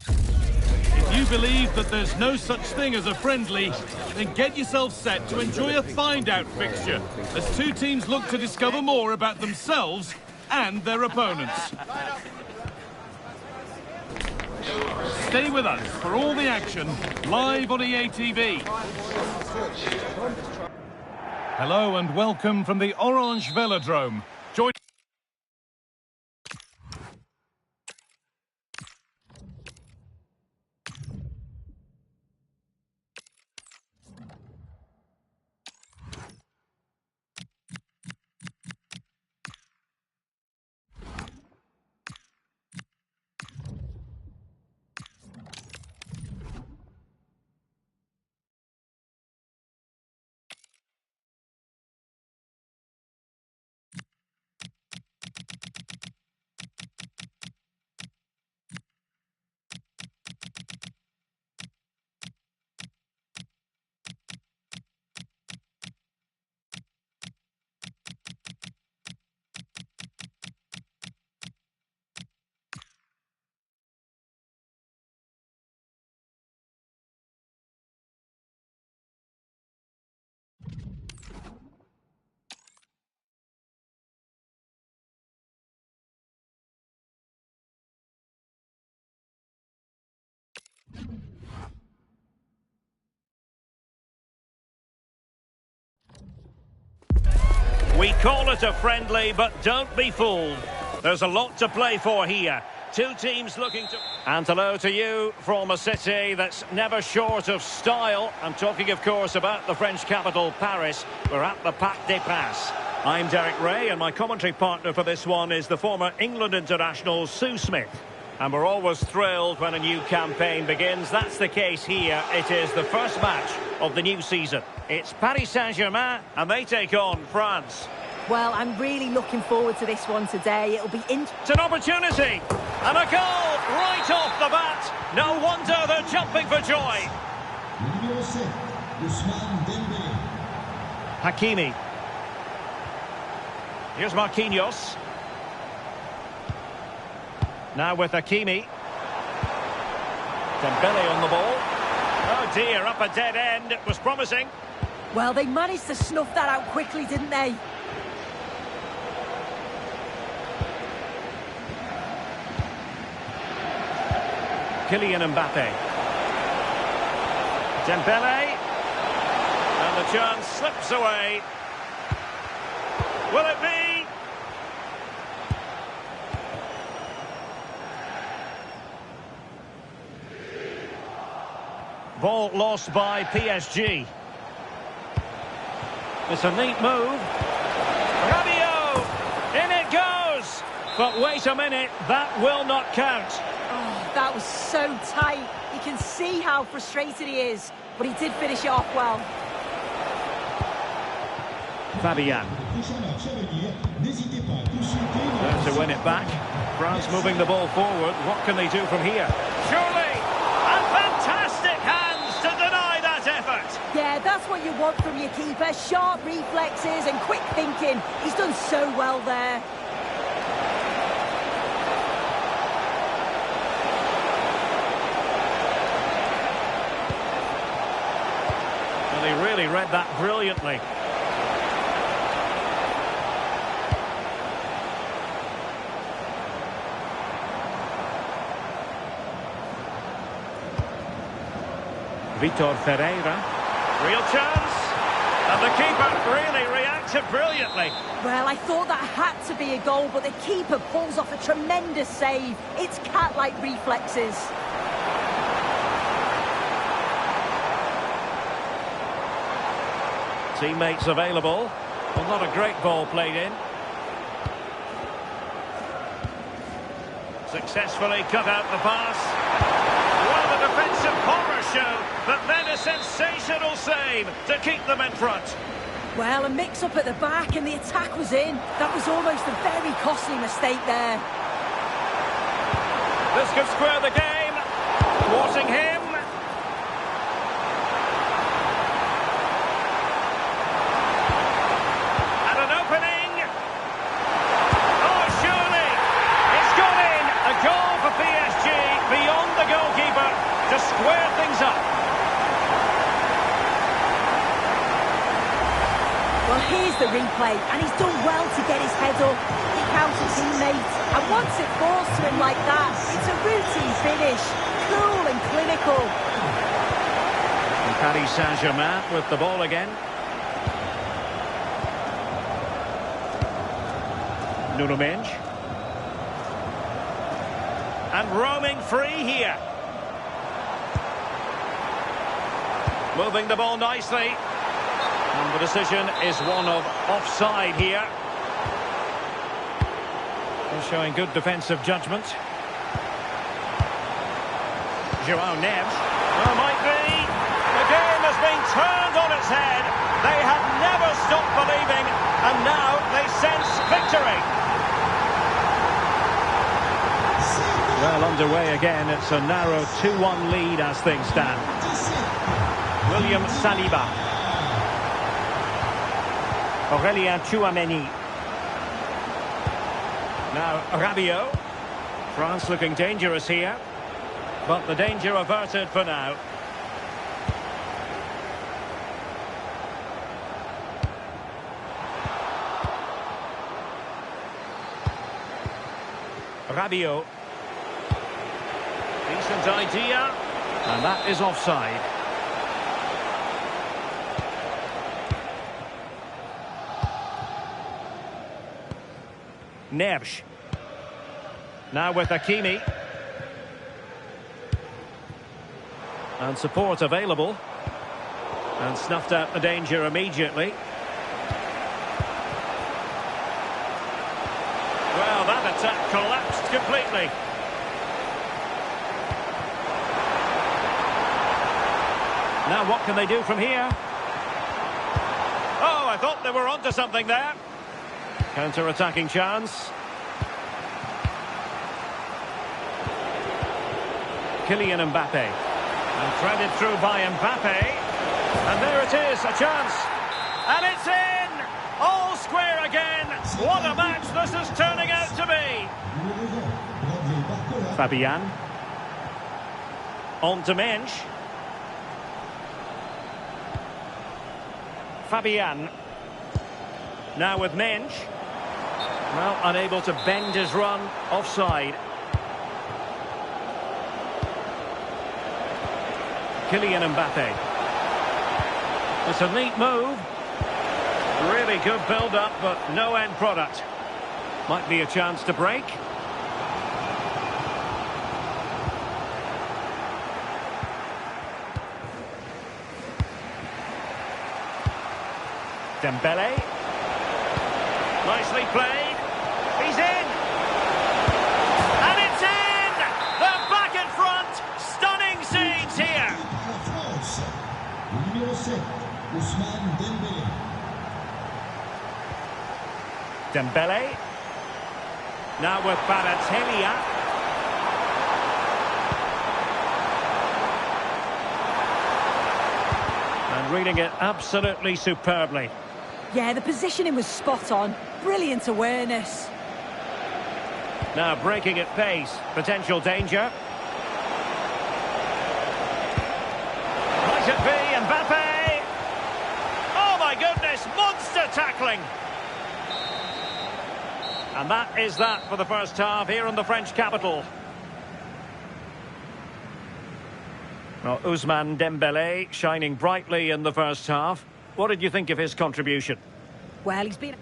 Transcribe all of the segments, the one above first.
If you believe that there's no such thing as a friendly, then get yourself set to enjoy a find-out fixture as two teams look to discover more about themselves and their opponents. Stay with us for all the action, live on EA TV. Hello and welcome from the Orange Velodrome. Join We call it a friendly, but don't be fooled. There's a lot to play for here. Two teams looking to... And hello to you from a city that's never short of style. I'm talking, of course, about the French capital, Paris. We're at the Parc des Princes. I'm Derek Ray, and my commentary partner for this one is the former England international, Sue Smith. And we're always thrilled when a new campaign begins. That's the case here. It is the first match of the new season. It's Paris Saint-Germain, and they take on France. Well, I'm really looking forward to this one today. It'll be It's an opportunity, and a goal right off the bat. No wonder they're jumping for joy. Hakimi. Here's Marquinhos. Now with Hakimi. Dembele on the ball. Oh dear, up a dead end. It was promising. Well, they managed to snuff that out quickly, didn't they? Kylian Mbappe. Dembele. And the chance slips away. Will it be? Ball lost by PSG. It's a neat move. Rabiot! In it goes! But wait a minute, that will not count. Oh, that was so tight. You can see how frustrated he is, but he did finish it off well. Fabian. There to win it back. France moving the ball forward. What can they do from here? Surely! A fantastic hands to deny that effort! Yeah, that's what you want from your keeper. Sharp reflexes and quick thinking. He's done so well there. Well, he really read that brilliantly. Vitor Ferreira. Real chance. And the keeper really reacted brilliantly. Well, I thought that had to be a goal, but the keeper pulls off a tremendous save. It's cat-like reflexes. Teammates available. Well, not a great ball played in. Successfully cut out the pass. Well, the defensive horror show, but then a sensational save to keep them in front. Well, a mix-up at the back and the attack was in. That was almost a very costly mistake there. This could square the game. Thwarting him. And an opening. Oh, surely. It's gone in. A goal for PSG beyond the goalkeeper. Well, here's the replay, and he's done well to get his head up, pick out a teammate, and once it falls to him like that, it's a routine finish, cool and clinical. And Paris Saint-Germain with the ball again. Nuno Mendes. And roaming free here. Moving the ball nicely. And the decision is one of offside here. They're showing good defensive judgment. João Neves. Oh, might be. The game has been turned on its head. They have never stopped believing, and now they sense victory. Well, underway again. It's a narrow 2-1 lead as things stand. William Saliba. Aurélien Tchouaméni. Now Rabiot. France looking dangerous here, but the danger averted for now. Rabiot. Decent idea, and that is offside. Neves. Now with Hakimi. And support available. And snuffed out the danger immediately. Well, that attack collapsed completely. Now what can they do from here? Oh, I thought they were onto something there. Counter-attacking chance. Kylian Mbappe. And threaded through by Mbappe. And there it is, a chance. And it's in! All square again. What a match this is turning out to be. Fabian. On to Mendes. Fabian. Now with Mendes. Well, unable to bend his run. Offside. Kylian Mbappe. It's a neat move. Really good build-up, but no end product. Might be a chance to break. Dembele. Nicely played. He's in. And it's in! They're back in front. Stunning scenes here. Dembele. Now with Balotelli. And reading it absolutely superbly. Yeah, the positioning was spot on. Brilliant awareness. Now breaking at pace. Potential danger. Might it be Mbappe? Oh my goodness, monster tackling. And that is that for the first half here in the French capital. Well, Ousmane Dembélé shining brightly in the first half. What did you think of his contribution? Well, he's been...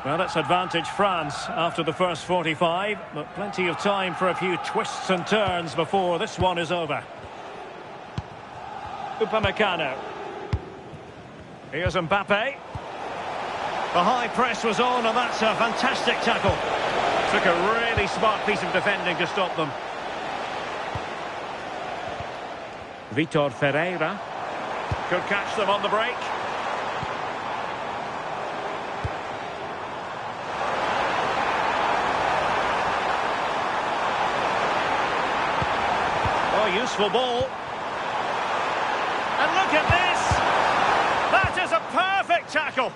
Well, it's advantage France after the first 45, but plenty of time for a few twists and turns before this one is over. Upamecano. Here's Mbappe. The high press was on, and that's a fantastic tackle. Took a really smart piece of defending to stop them. Vitor Ferreira. Could catch them on the break. Oh, useful ball. And look at this! That is a perfect tackle!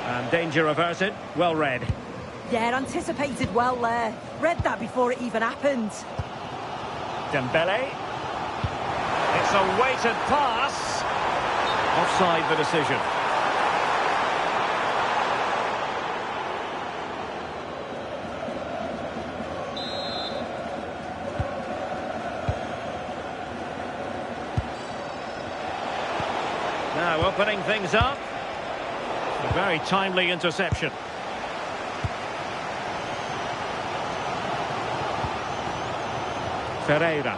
And danger averted. Well read. Yeah, anticipated well there. Read that before it even happened. Dembele. It's a weighted pass. Offside the decision. Now opening things up. A very timely interception. Ferreira.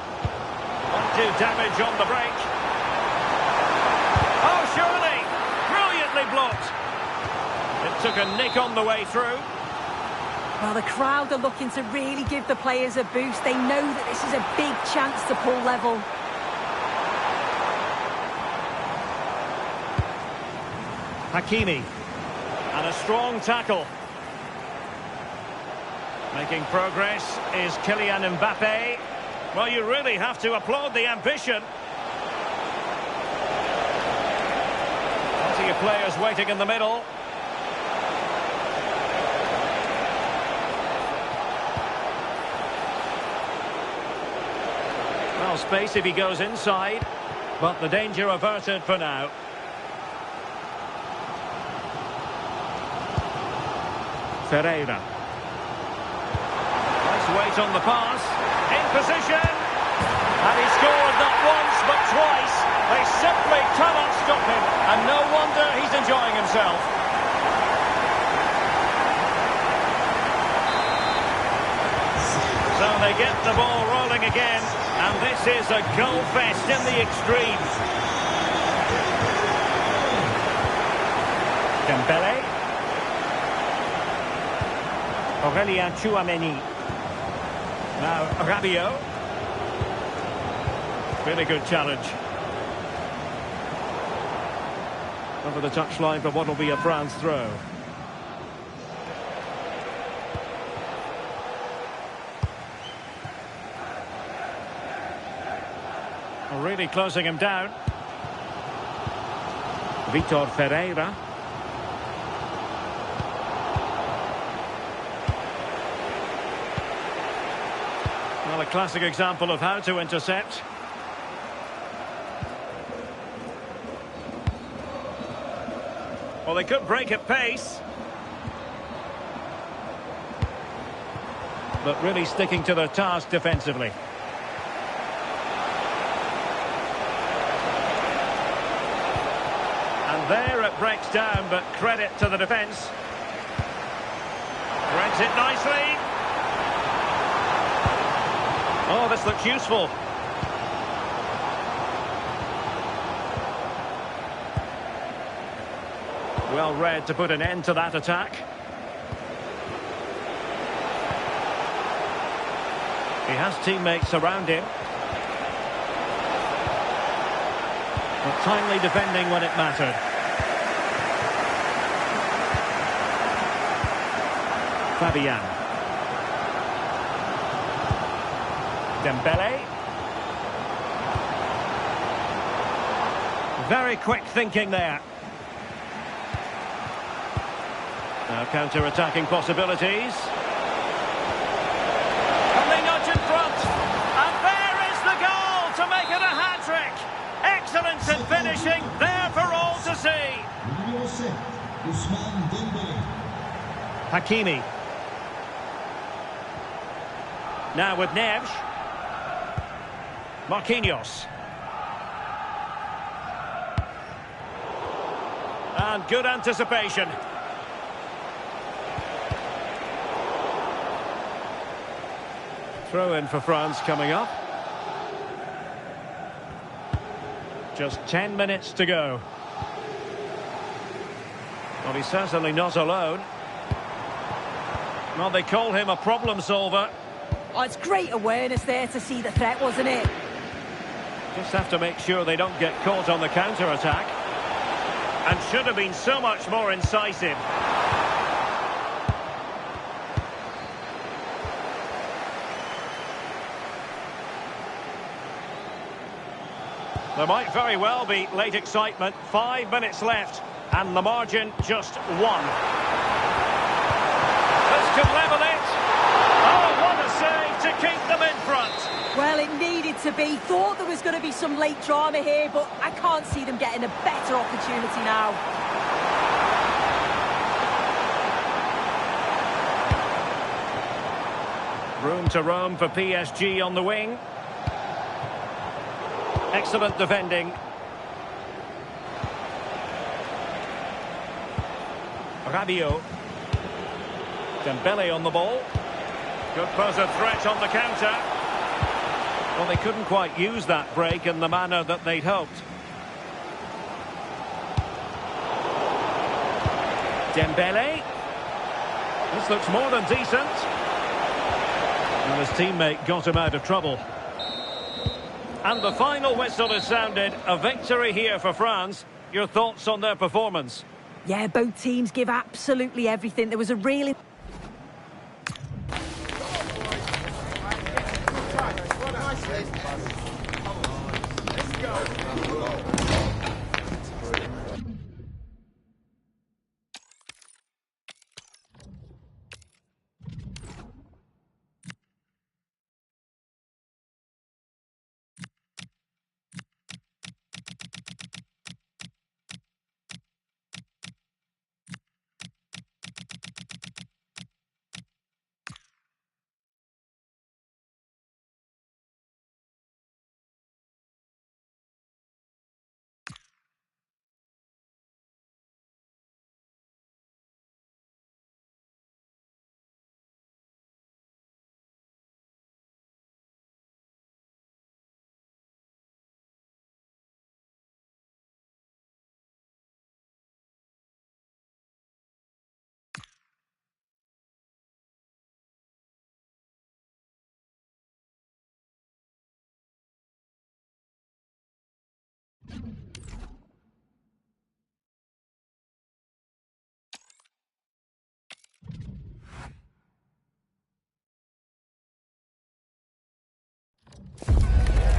Won't do damage on the break. Oh, surely! Brilliantly blocked. It took a nick on the way through. Well, the crowd are looking to really give the players a boost. They know that this is a big chance to pull level. Hakimi. And a strong tackle. Making progress is Kylian Mbappe. Well, you really have to applaud the ambition. Plenty of players waiting in the middle. Well, space if he goes inside, but the danger averted for now. Ferreira. Nice weight on the pass. In position. And he scored not once but twice. They simply cannot stop him. And no wonder he's enjoying himself. So they get the ball rolling again. And this is a goal fest in the extreme. Dembele. Aurelien Tchouameni. Now Rabiot. Really good challenge. Over the touchline for what will be a France throw. Really closing him down. Vitor Ferreira. Well, a classic example of how to intercept. Well, they could break at pace. But really sticking to their task defensively. And there it breaks down, but credit to the defence. Threads it nicely. Oh, this looks useful. Well read to put an end to that attack. He has teammates around him. But timely defending when it mattered. Fabian. Dembele. Very quick thinking there. Now counter-attacking possibilities. And they nudge in front. And there is the goal to make it a hat-trick. Excellence in finishing, there for all to see. Hakimi. Now with Neves. Marquinhos. And good anticipation. Throw in for France coming up. Just 10 minutes to go. Well, he's certainly not alone. Well, they call him a problem solver. Oh, it's great awareness there to see the threat, wasn't it? Just have to make sure they don't get caught on the counter-attack. And should have been so much more incisive. There might very well be late excitement. 5 minutes left, and the margin just 1. This could level it. Oh, what a save to keep them in front. Well, it needed to be. Thought there was going to be some late drama here, but I can't see them getting a better opportunity now. Room to roam for PSG on the wing. Excellent defending. Rabiot. Dembele on the ball. Could pose a threat on the counter. Well, they couldn't quite use that break in the manner that they'd hoped. Dembele. This looks more than decent. And his teammate got him out of trouble. And the final whistle is sounded. A victory here for France. Your thoughts on their performance? Yeah, both teams give absolutely everything. There was a really...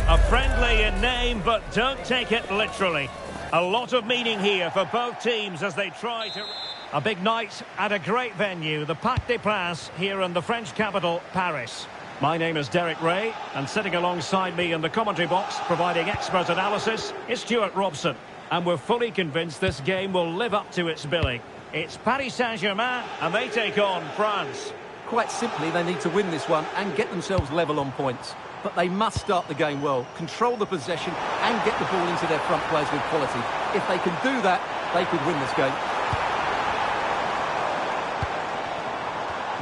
A friendly in name, but don't take it literally. A lot of meaning here for both teams as they try to... A big night at a great venue, the Parc des Princes, here in the French capital, Paris. My name is Derek Ray, and sitting alongside me in the commentary box, providing expert analysis, is Stuart Robson. And we're fully convinced this game will live up to its billing. It's Paris Saint-Germain, and they take on France. Quite simply, they need to win this one and get themselves level on points. But they must start the game well, control the possession and get the ball into their front players with quality. If they can do that, they could win this game.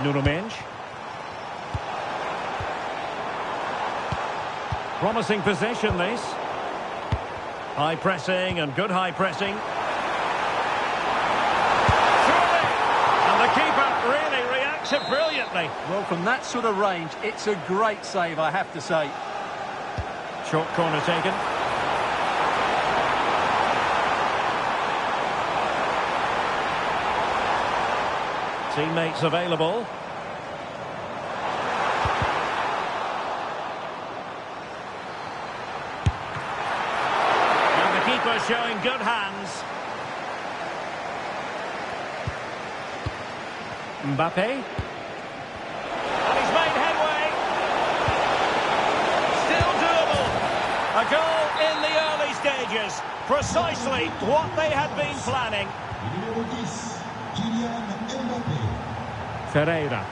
Nuno Mendes. Promising possession, this. High pressing and good high pressing. Surely! And the keeper really reacts it brilliantly. Well, from that sort of range, it's a great save, I have to say. Short corner taken. Teammates available. And the keeper showing good hands. Mbappe. And he's made headway. Still doable. A goal in the early stages. Precisely what they had been planning. Ferreira.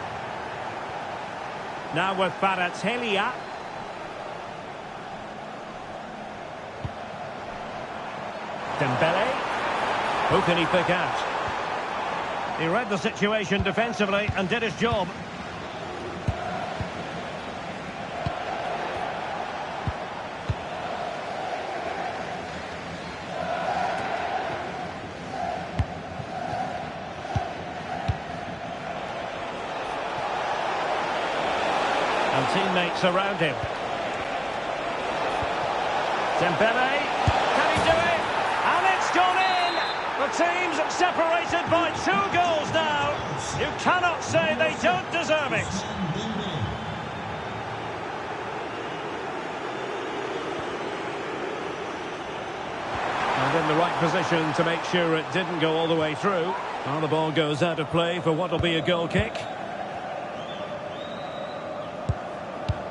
Now with Kvaratskhelia. Dembele. Who can he pick out? He read the situation defensively and did his job. And teammates around him. Dembele, can he do it? And it's gone in! The teams separated by 2 goals now. You cannot say they don't deserve it. And in the right position to make sure it didn't go all the way through. Now the ball goes out of play for what will be a goal kick.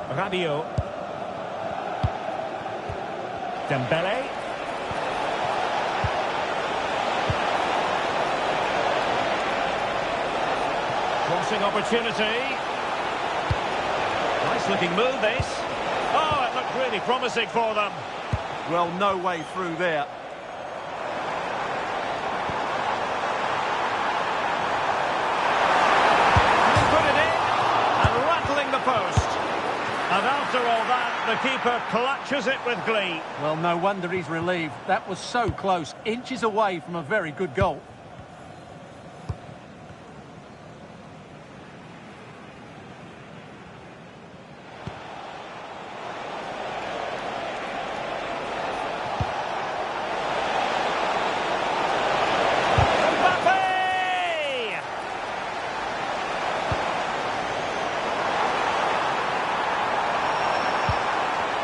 Rabiot. Dembele. Crossing opportunity. Nice looking move this. Oh, it looked really promising for them. Well, no way through there. Put it in and rattling the post. And after all that, the keeper clutches it with glee. Well, no wonder he's relieved. That was so close, inches away from a very good goal.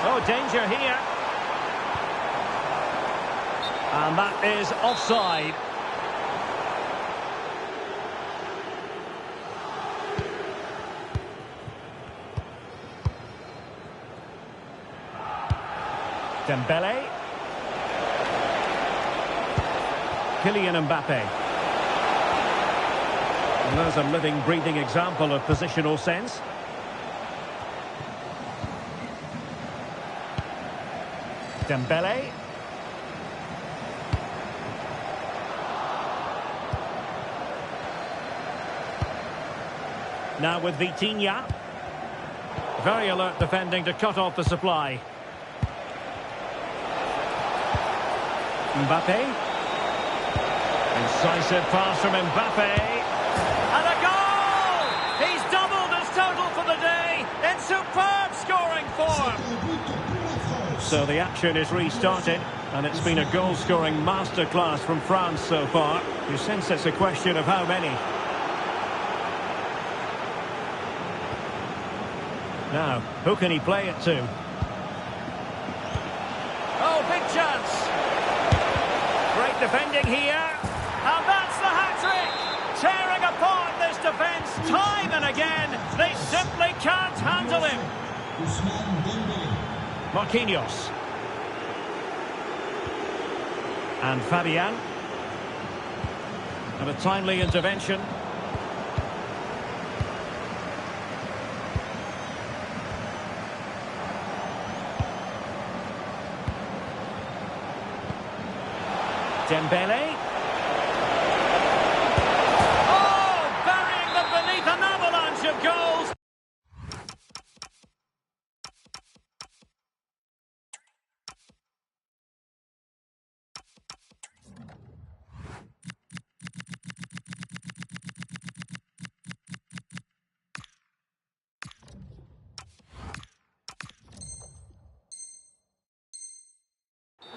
Oh, danger here. And that is offside. Dembele. Kylian Mbappe. And there's a living, breathing example of positional sense. Dembele. Now with Vitinha. Very alert defending to cut off the supply. Mbappe. Incisive pass from Mbappe. And a goal! He's doubled his total for the day in superb scoring form. So the action is restarted, and it's been a goal-scoring masterclass from France so far. You sense it's a question of how many. Now, who can he play it to? Oh, big chance! Great defending here, and that's the hat-trick! Tearing apart this defence time and again. They simply can't handle him. Marquinhos. And Fabian. And a timely intervention. Dembele. Oh, burying them beneath an avalanche of goals.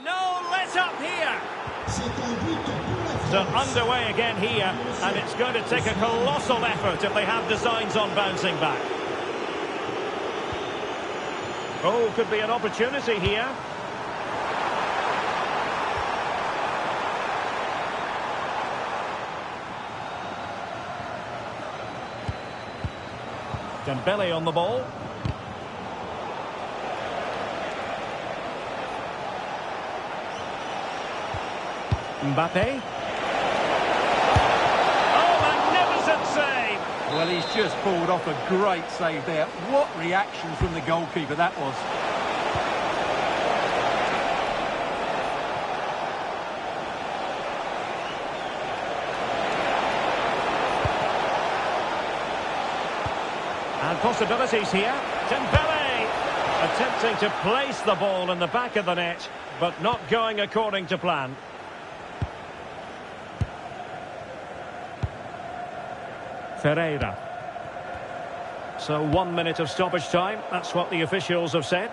No let up here. So underway again here, and it's going to take a colossal effort if they have designs on bouncing back. Oh, could be an opportunity here. Dembele on the ball. Mbappe. Oh, magnificent save! Well, he's just pulled off a great save there. What reaction from the goalkeeper that was. And possibilities here. Dembele attempting to place the ball in the back of the net, but not going according to plan. Ferreira. So 1 minute of stoppage time. That's what the officials have said.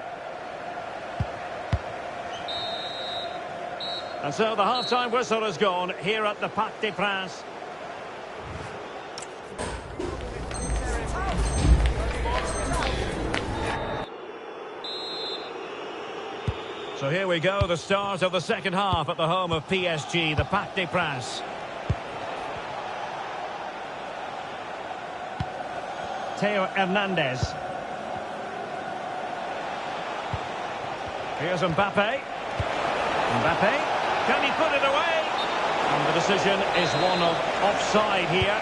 And so the half-time whistle has gone here at the Parc des Princes. So here we go, the start of the second half at the home of PSG, the Parc des Princes. Theo Hernandez. Here's Mbappe. Mbappe, can he put it away? And the decision is one of offside here.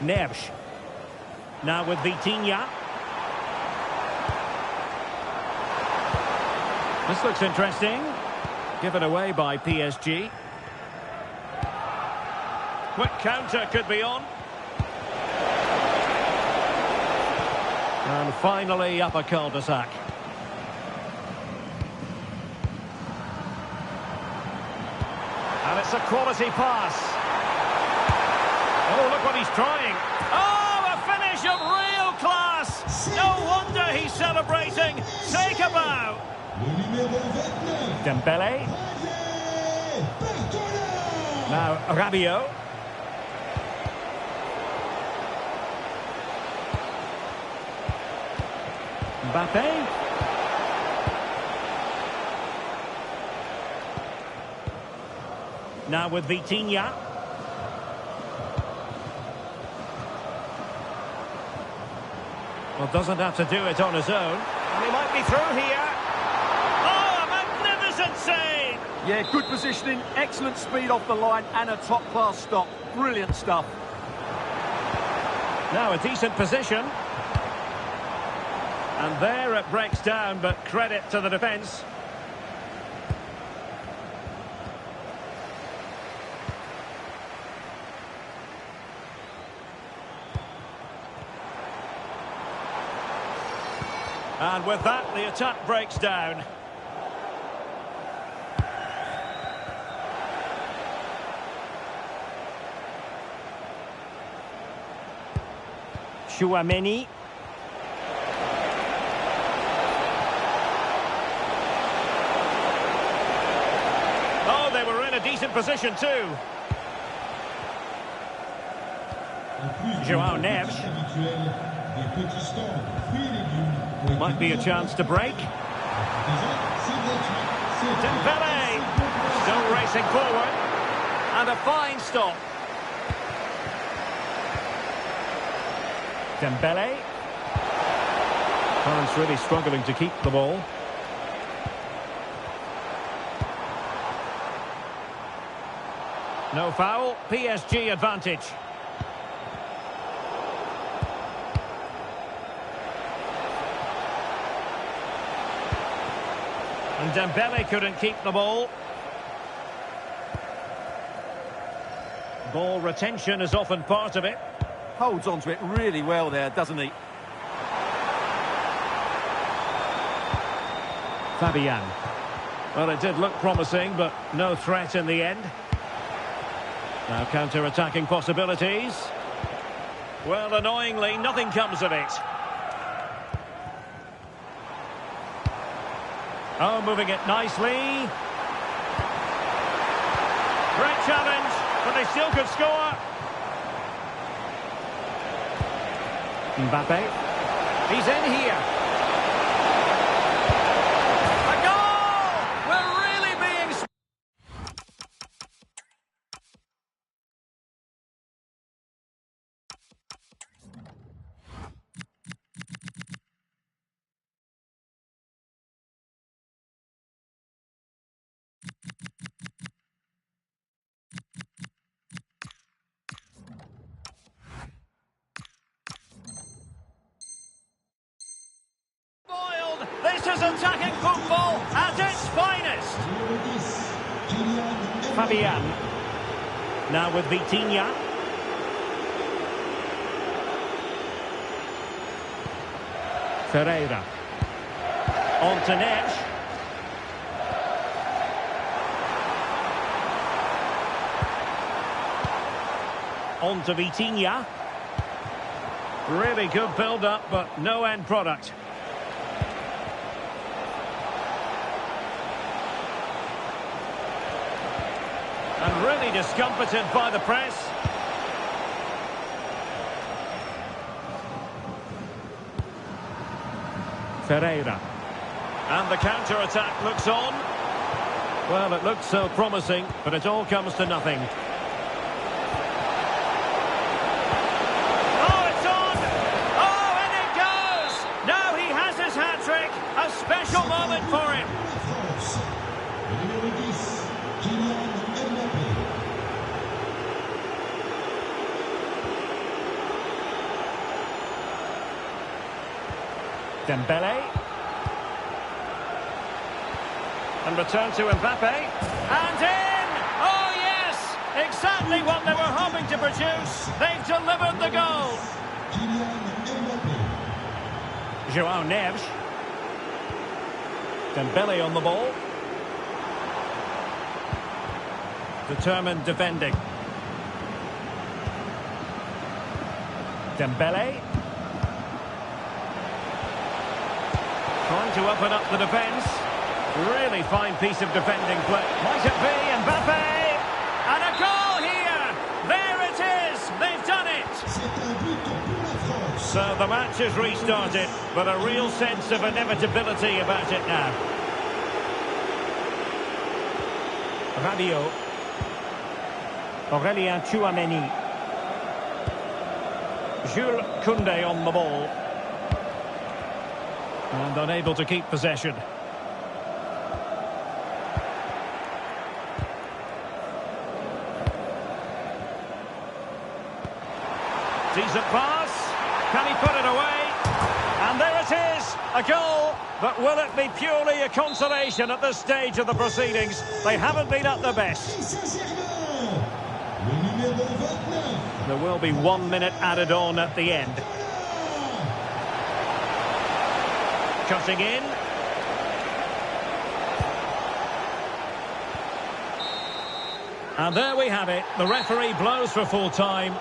Neves. Now with Vitinha. This looks interesting. Given away by PSG. Quick counter could be on. And finally up a cul-de-sac. And it's a quality pass. Oh, look what he's trying. Oh, a finish of real class. No wonder he's celebrating. Take a bow. Dembele. Now Rabiot. Mbappe. Now with Vitinha. Well, doesn't have to do it on his own. And he might be through here. Oh, a magnificent save! Yeah, good positioning, excellent speed off the line, and a top-class stop. Brilliant stuff. Now a decent position. And there it breaks down, but credit to the defence. And with that, the attack breaks down. Chouameni. Oh, they were in a decent position too. João Neves. Might be a chance to break. Dembele. Still racing forward. And a fine stop. Dembele. France really struggling to keep the ball. No foul. PSG advantage. And Dembele couldn't keep the ball. Ball retention is often part of it. Holds on to it really well there, doesn't he? Fabian. Well, it did look promising, but no threat in the end. Now counter-attacking possibilities. Well, annoyingly, nothing comes of it. Oh, moving it nicely. Great challenge, but they still could score. Mbappe. He's in here. A goal! We're really being... This is attacking football at its finest. Fabian. Now with Vitinha. Ferreira. On to Neves. On to Vitinha. Really good build-up, but no end product. And really discomfited by the press. Ferreira. And the counter-attack looks on. Well, it looked so promising, but it all comes to nothing. Oh, it's on! Oh, and it goes! Now he has his hat-trick. A special moment for him. Dembele. And return to Mbappe. And in! Oh, yes! Exactly what they were hoping to produce. They've delivered the goal. João Neves. Dembele on the ball. Determined defending. Dembele. Trying to open up the defence. Really fine piece of defending play. Might it be Mbappe? And a goal here! There it is! They've done it! So the match has restarted, but a real sense of inevitability about it now. Rabiot. Aurélien Tchouameni. Jules Koundé on the ball. And unable to keep possession. Decent pass. Can he put it away? And there it is, a goal. But will it be purely a consolation at this stage of the proceedings? They haven't been at their best. There will be 1 minute added on at the end. Cutting in. And there we have it. The referee blows for full time.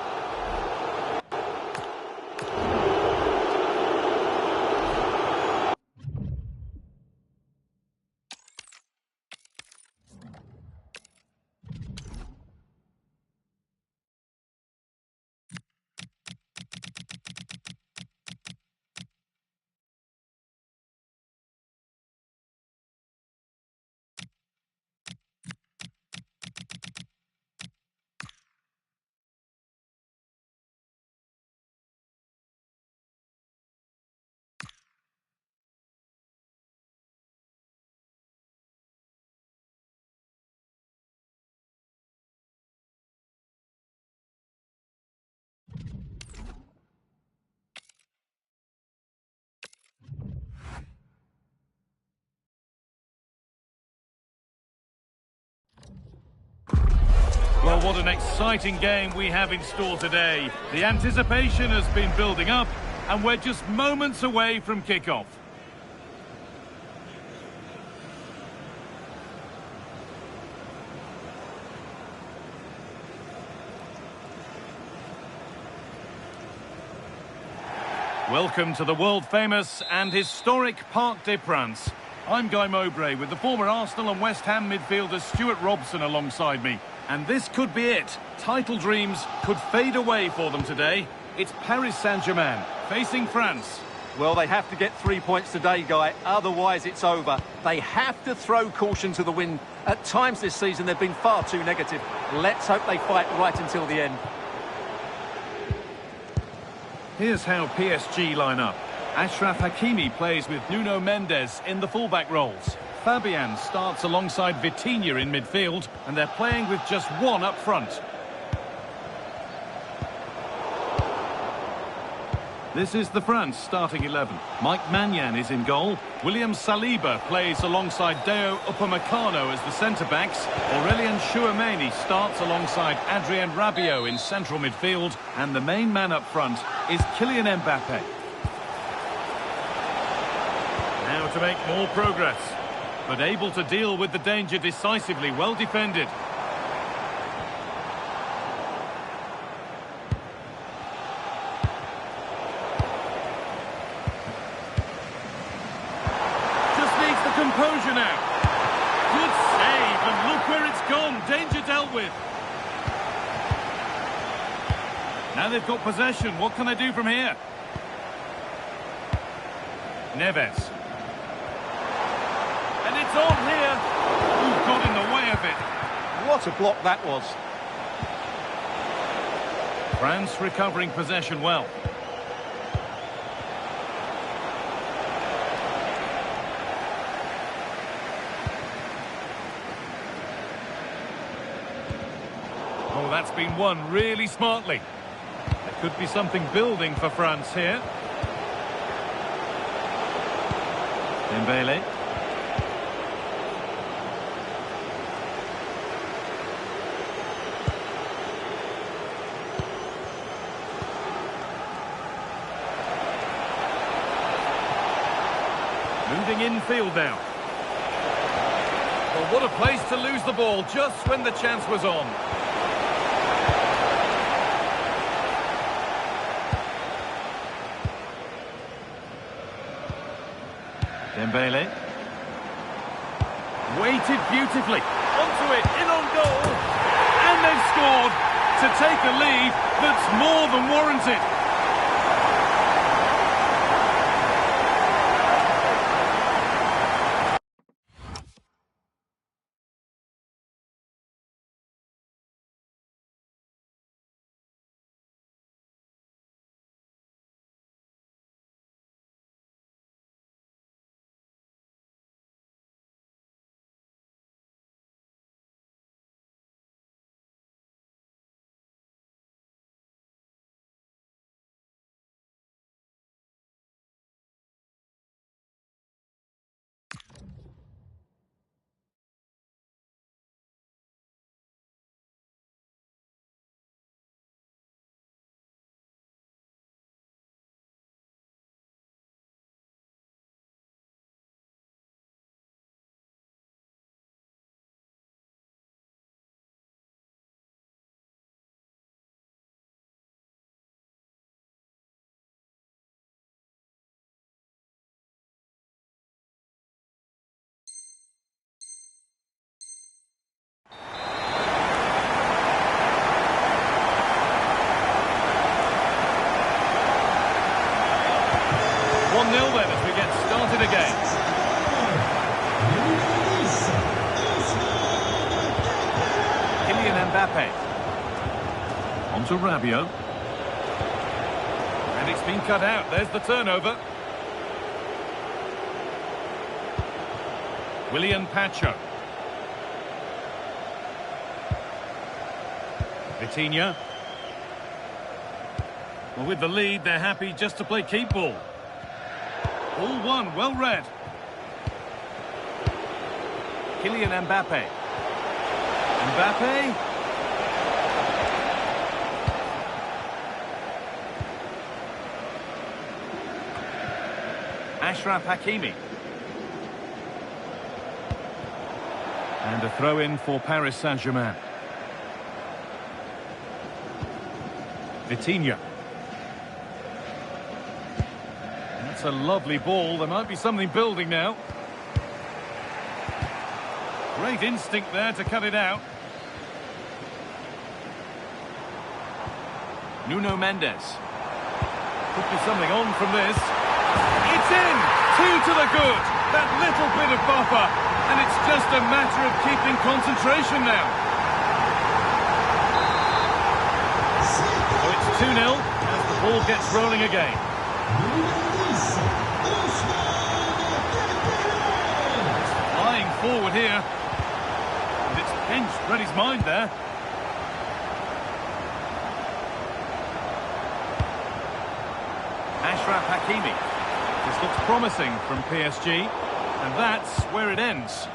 Well, what an exciting game we have in store today. The anticipation has been building up, and we're just moments away from kick-off. Welcome to the world-famous and historic Parc des Princes. I'm Guy Mowbray with the former Arsenal and West Ham midfielder Stuart Robson alongside me. And this could be it. Title dreams could fade away for them today. It's Paris Saint-Germain facing France. Well, they have to get 3 points today, Guy. Otherwise, it's over. They have to throw caution to the wind. At times this season, they've been far too negative. Let's hope they fight right until the end. Here's how PSG line up. Achraf Hakimi plays with Nuno Mendes in the fullback roles. Fabian starts alongside Vitinha in midfield, and they're playing with just one up front. This is the France starting 11. Mike Maignan is in goal. William Saliba plays alongside Deo Upamecano as the centre-backs. Aurélien Tchouameni starts alongside Adrien Rabiot in central midfield. And the main man up front is Kylian Mbappe. Now to make more progress, but able to deal with the danger decisively, well defended. Just needs the composure now. Good save. And look where it's gone. Danger dealt with. Now they've got possession. What can they do from here? Neves. And it's on here. Who got in the way of it? What a block that was. France recovering possession well. Oh, that's been won really smartly. There could be something building for France here. Dembele. Moving infield now. Well, what a place to lose the ball just when the chance was on. Dembele. Waited beautifully. Onto it, in on goal. And they've scored to take a lead that's more than warranted. Then as we get started again. Kylian Mbappe. On to Rabiot. And it's been cut out. There's the turnover. Willian Pacho. Vitinha. Well, with the lead, they're happy just to play keep ball. All one, well read. Kylian Mbappe. Mbappe. Achraf Hakimi. And a throw-in for Paris Saint-Germain. Vitinha. That's a lovely ball. There might be something building now. Great instinct there to cut it out. Nuno Mendes. Could be something on from this. It's in! 2 to the good. That little bit of buffer. And it's just a matter of keeping concentration now. So it's 2-0 as the ball gets rolling again. Flying forward here. And it's pinched Reddy's mind there. Achraf Hakimi. This looks promising from PSG. And that's where it ends.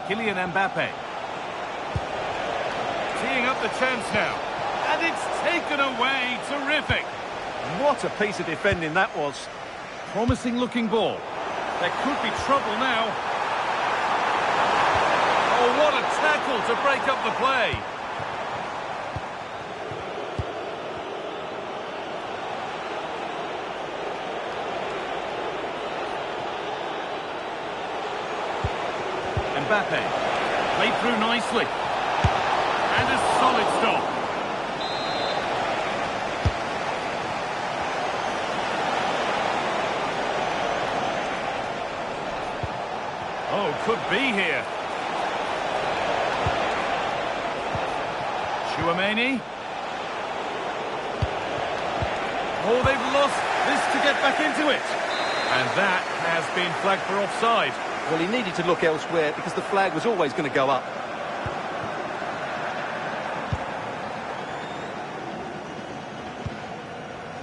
Kylian Mbappe. Teeing up the chance now. And it's taken away. Terrific. What a piece of defending that was. Promising looking ball. There could be trouble now. Oh, what a tackle to break up the play. Mbappe. Played through nicely. And a solid stop. Oh, could be here. Chouameni. Oh, they've lost this to get back into it. And that has been flagged for offside. Well, he needed to look elsewhere because the flag was always going to go up.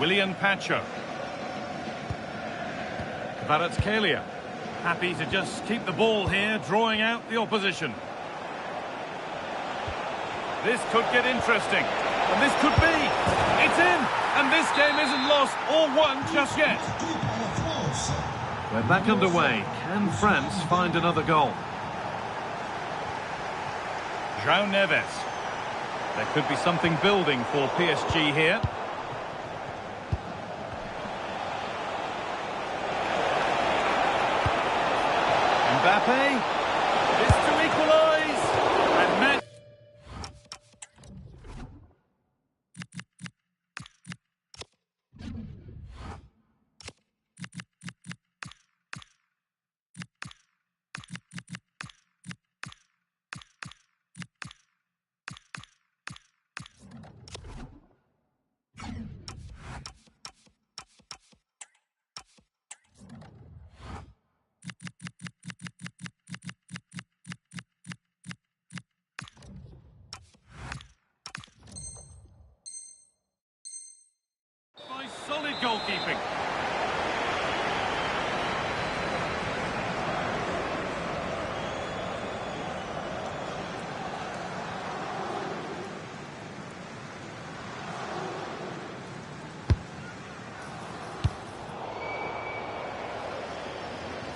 Willian Pacho. Kvaratskhelia. Happy to just keep the ball here, drawing out the opposition. This could get interesting. And this could be. It's in. And this game isn't lost or won just yet. We're back underway. Can France find another goal? João Neves. There could be something building for PSG here. Mbappe. This to equalise. And Messi. By solid goalkeeping.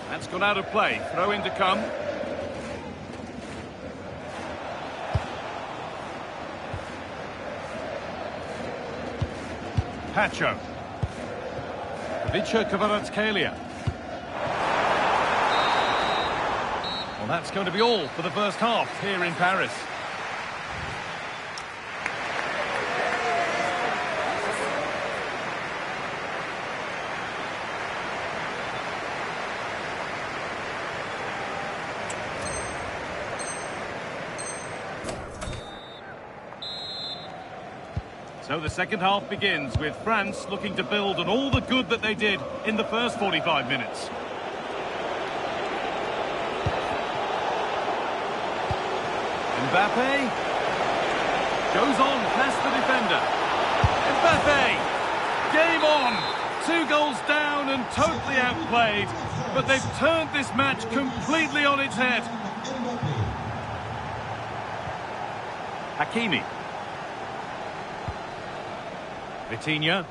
That's gone out of play. Throw in to come. Pacho. Ivica Kvaratskhelia. Well, that's going to be all for the first half here in Paris. So the second half begins with France looking to build on all the good that they did in the first 45 minutes. Mbappe goes on past the defender. Mbappe, game on. 2 goals down and totally outplayed, but they've turned this match completely on its head. Hakimi. Vitinha.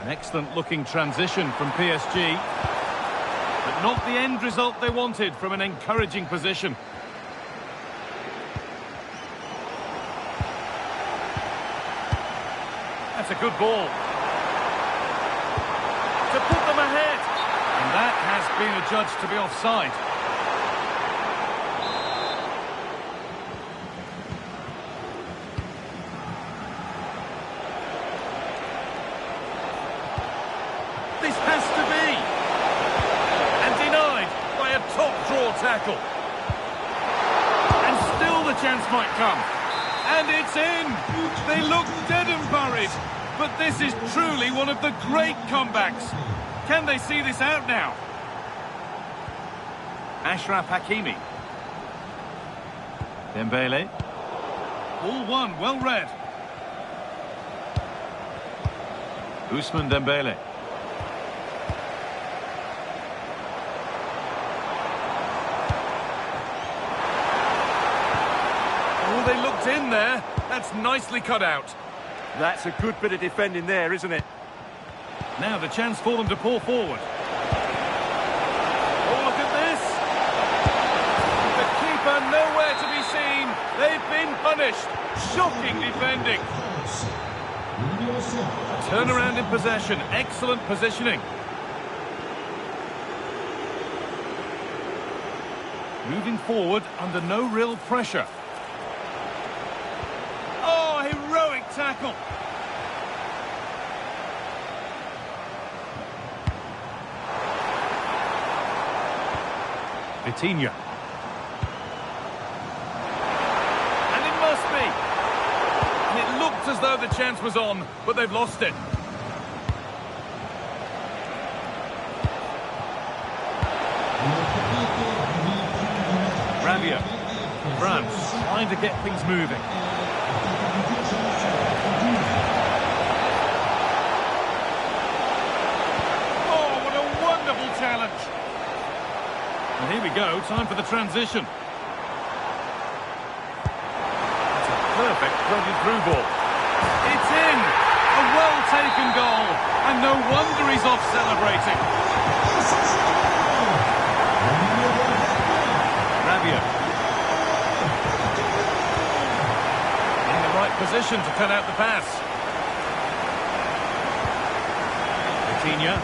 An excellent looking transition from PSG, but not the end result they wanted from an encouraging position. That's a good ball. To put them ahead. And that has been adjudged to be offside. This has to be. And denied by a top draw tackle. And still the chance might come. And it's in. They look dead and buried. But this is truly one of the great comebacks. Can they see this out now? Achraf Hakimi. Dembele. Ball one, well read. Ousmane Dembele. Oh, they looked in there. That's nicely cut out. That's a good bit of defending there, isn't it? Now the chance for them to pour forward. Oh, look at this. The keeper nowhere to be seen. They've been punished. Shocking defending. Turnaround in possession. Excellent positioning. Moving forward under no real pressure. Oh, heroic tackle. Vitinha. And it must be. And it looked as though the chance was on, but they've lost it. Rabiot. France trying to get things moving. Oh, what a wonderful challenge. And here we go, time for the transition. That's a perfect threaded through ball. It's in! A well-taken goal. And no wonder he's off celebrating. Rabiot. In the right position to cut out the pass. Vitinha.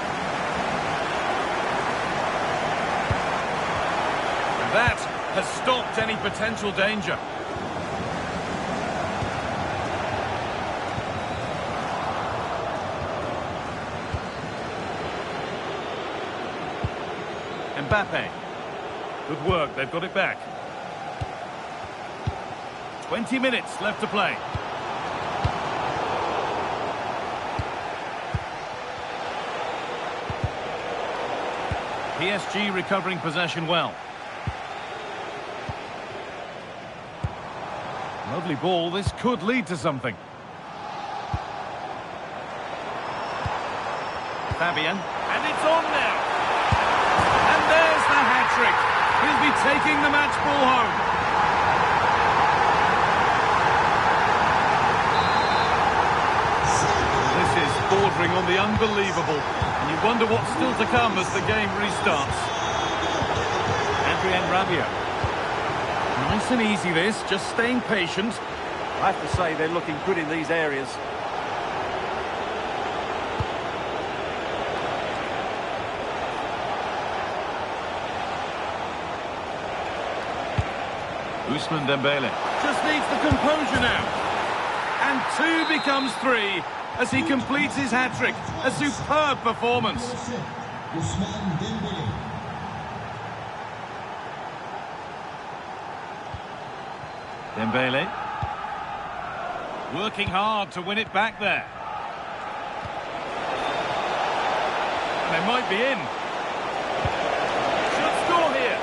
That has stopped any potential danger. Mbappe. Good work, they've got it back. 20 minutes left to play. PSG recovering possession well. Lovely ball, this could lead to something. Fabian, and it's on now. And there's the hat-trick. He'll be taking the match ball home. This is bordering on the unbelievable. And you wonder what's still to come as the game restarts. Adrien Rabiot. Nice and easy this, just staying patient. I have to say they're looking good in these areas. Ousmane Dembele just needs the composure now. And 2 becomes 3 as he completes his hat-trick. A superb performance. Ousmane Dembele. Dembele. Working hard to win it back there. They might be in. Should score here.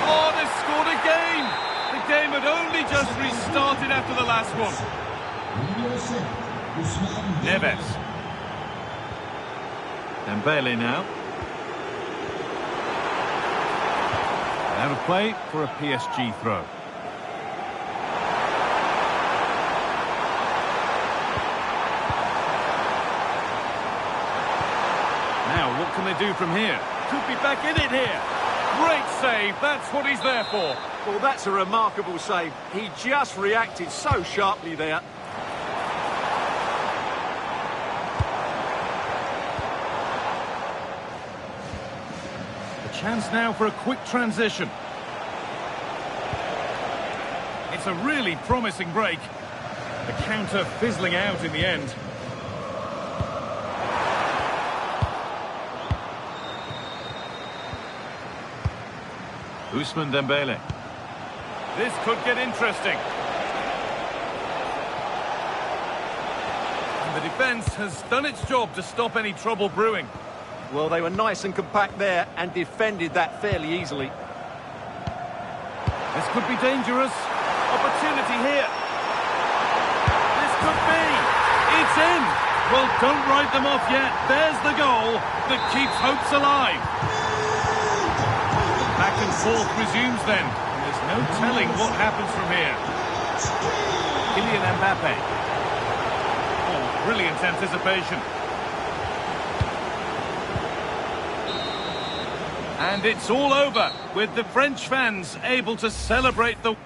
Oh, they've scored again. The game had only just restarted after the last one. Neves. Dembele now. Out of play for a PSG throw. Now, what can they do from here? Could be back in it here. Great save, that's what he's there for. Well, that's a remarkable save. He just reacted so sharply there. A chance now for a quick transition. It's a really promising break. The counter fizzling out in the end. Ousmane Dembele. This could get interesting. And the defence has done its job to stop any trouble brewing. Well, they were nice and compact there and defended that fairly easily. This could be dangerous. Opportunity here. This could be. It's in. Well, don't write them off yet. There's the goal that keeps hopes alive. Back and forth resumes then. And there's no telling what happens from here. Kylian Mbappe. Oh, brilliant anticipation. And it's all over with the French fans able to celebrate the...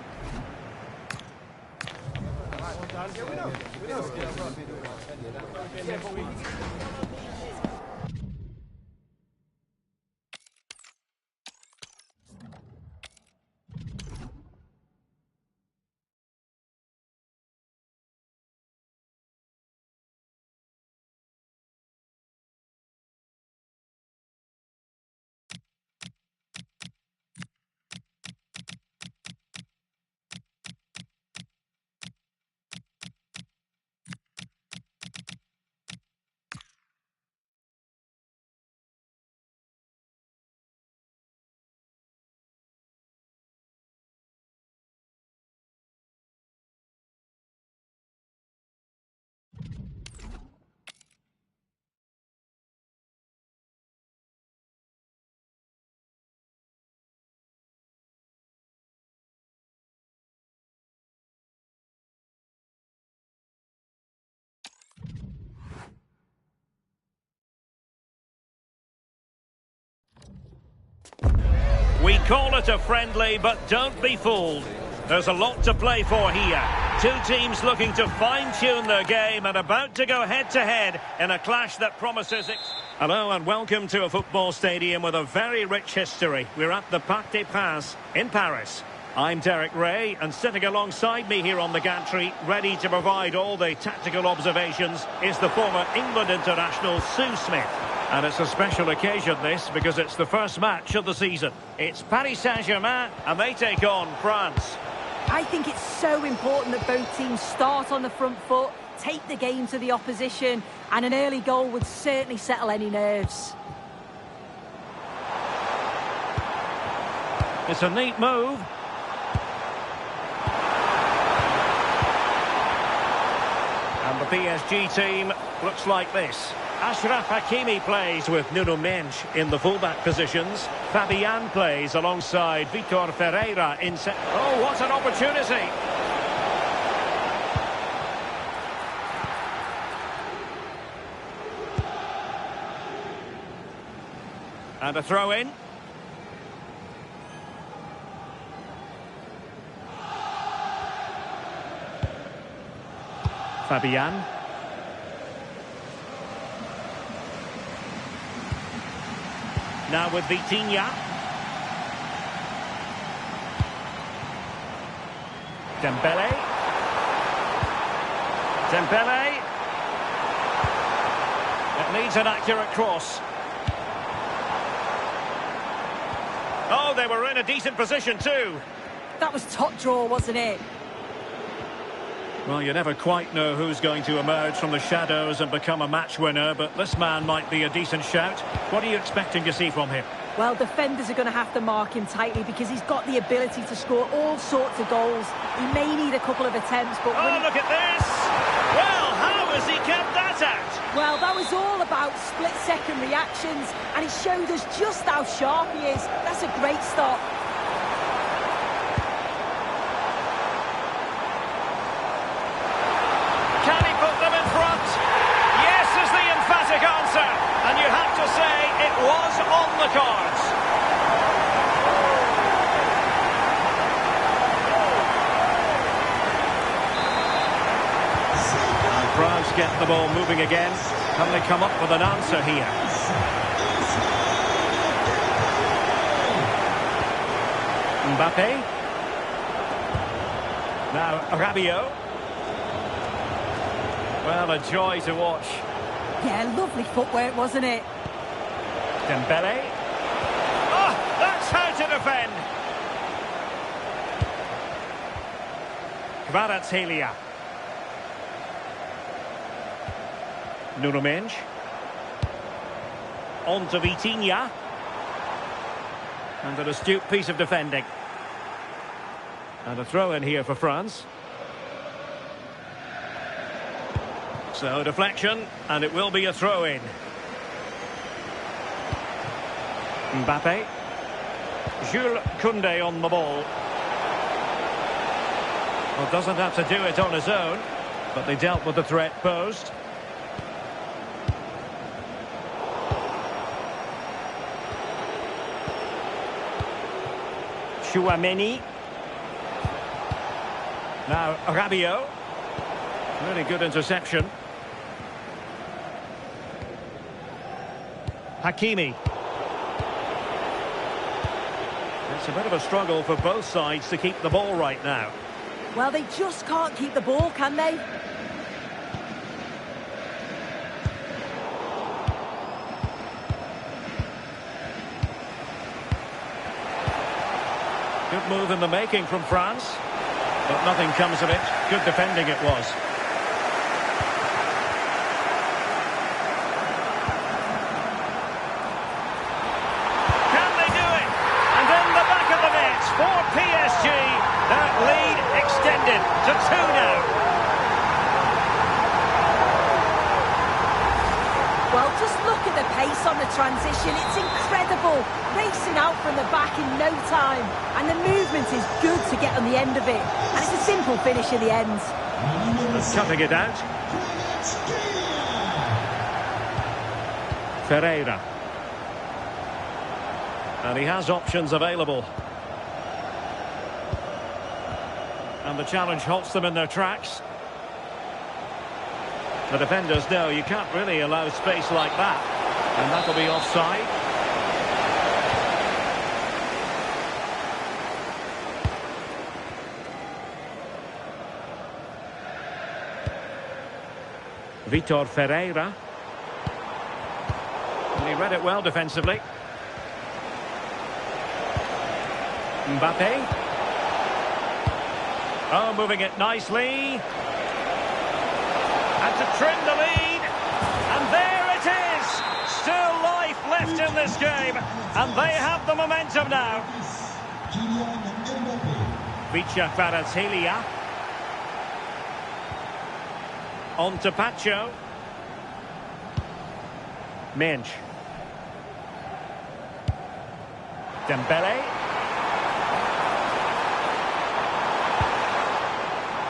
We call it a friendly, but don't be fooled. There's a lot to play for here. Two teams looking to fine-tune their game and about to go head-to-head in a clash that promises it. Hello and welcome to a football stadium with a very rich history. We're at the Parc des Princes in Paris. I'm Derek Ray, and sitting alongside me here on the gantry, ready to provide all the tactical observations, is the former England international Sue Smith. And it's a special occasion, this, because it's the first match of the season. It's Paris Saint-Germain, and they take on France. I think it's so important that both teams start on the front foot, take the game to the opposition, and an early goal would certainly settle any nerves. It's a neat move. And the PSG team looks like this. Achraf Hakimi plays with Nuno Mendes in the fullback positions. Fabian plays alongside Vitor Ferreira in set. Oh, what an opportunity! And a throw in. Fabian. Now with Vitinha. Dembele. Dembele. It needs an accurate cross. Oh, they were in a decent position too. That was top draw, wasn't it? Well, you never quite know who's going to emerge from the shadows and become a match winner, but this man might be a decent shout. What are you expecting to see from him? Well, defenders are going to have to mark him tightly because he's got the ability to score all sorts of goals. He may need a couple of attempts, but... Oh, look at this! Well, how has he kept that out? Well, that was all about split-second reactions, and he showed us just how sharp he is. That's a great stop. Can he put them in front? Yes is the emphatic answer. And you have to say it was on the cards. And France get the ball moving again. Can they come up with an answer here? Mbappe. Now Rabiot. Well, a joy to watch. Yeah, lovely footwork, wasn't it? Dembele. Oh, that's how to defend. Kvaratskhelia. Nuno Mendes. On to Vitinha. And an astute piece of defending. And a throw in here for France. So, deflection, and it will be a throw-in. Mbappe. Jules Koundé on the ball. Well, doesn't have to do it on his own, but they dealt with the threat posed. Chouameni. Now, Rabiot. Really good interception. Hakimi. It's a bit of a struggle for both sides to keep the ball right now. Well, they just can't keep the ball, can they? Good move in the making from France, but nothing comes of it. Good defending it was. For PSG, that lead extended to 2 now. Well, just look at the pace on the transition. It's incredible. Racing out from the back in no time. And the movement is good to get on the end of it. And it's a simple finish in the end. Cutting it out. Ferreira. And he has options available. And the challenge halts them in their tracks. The defenders know you can't really allow space like that. And that'll be offside. Vitor Ferreira. And he read it well defensively. Mbappe. Oh, moving it nicely. And to trim the lead. And there it is. Still life left in this game. And they have the momentum now. Vicha Kvaratskhelia. On to Pacho. Mensch. Dembele.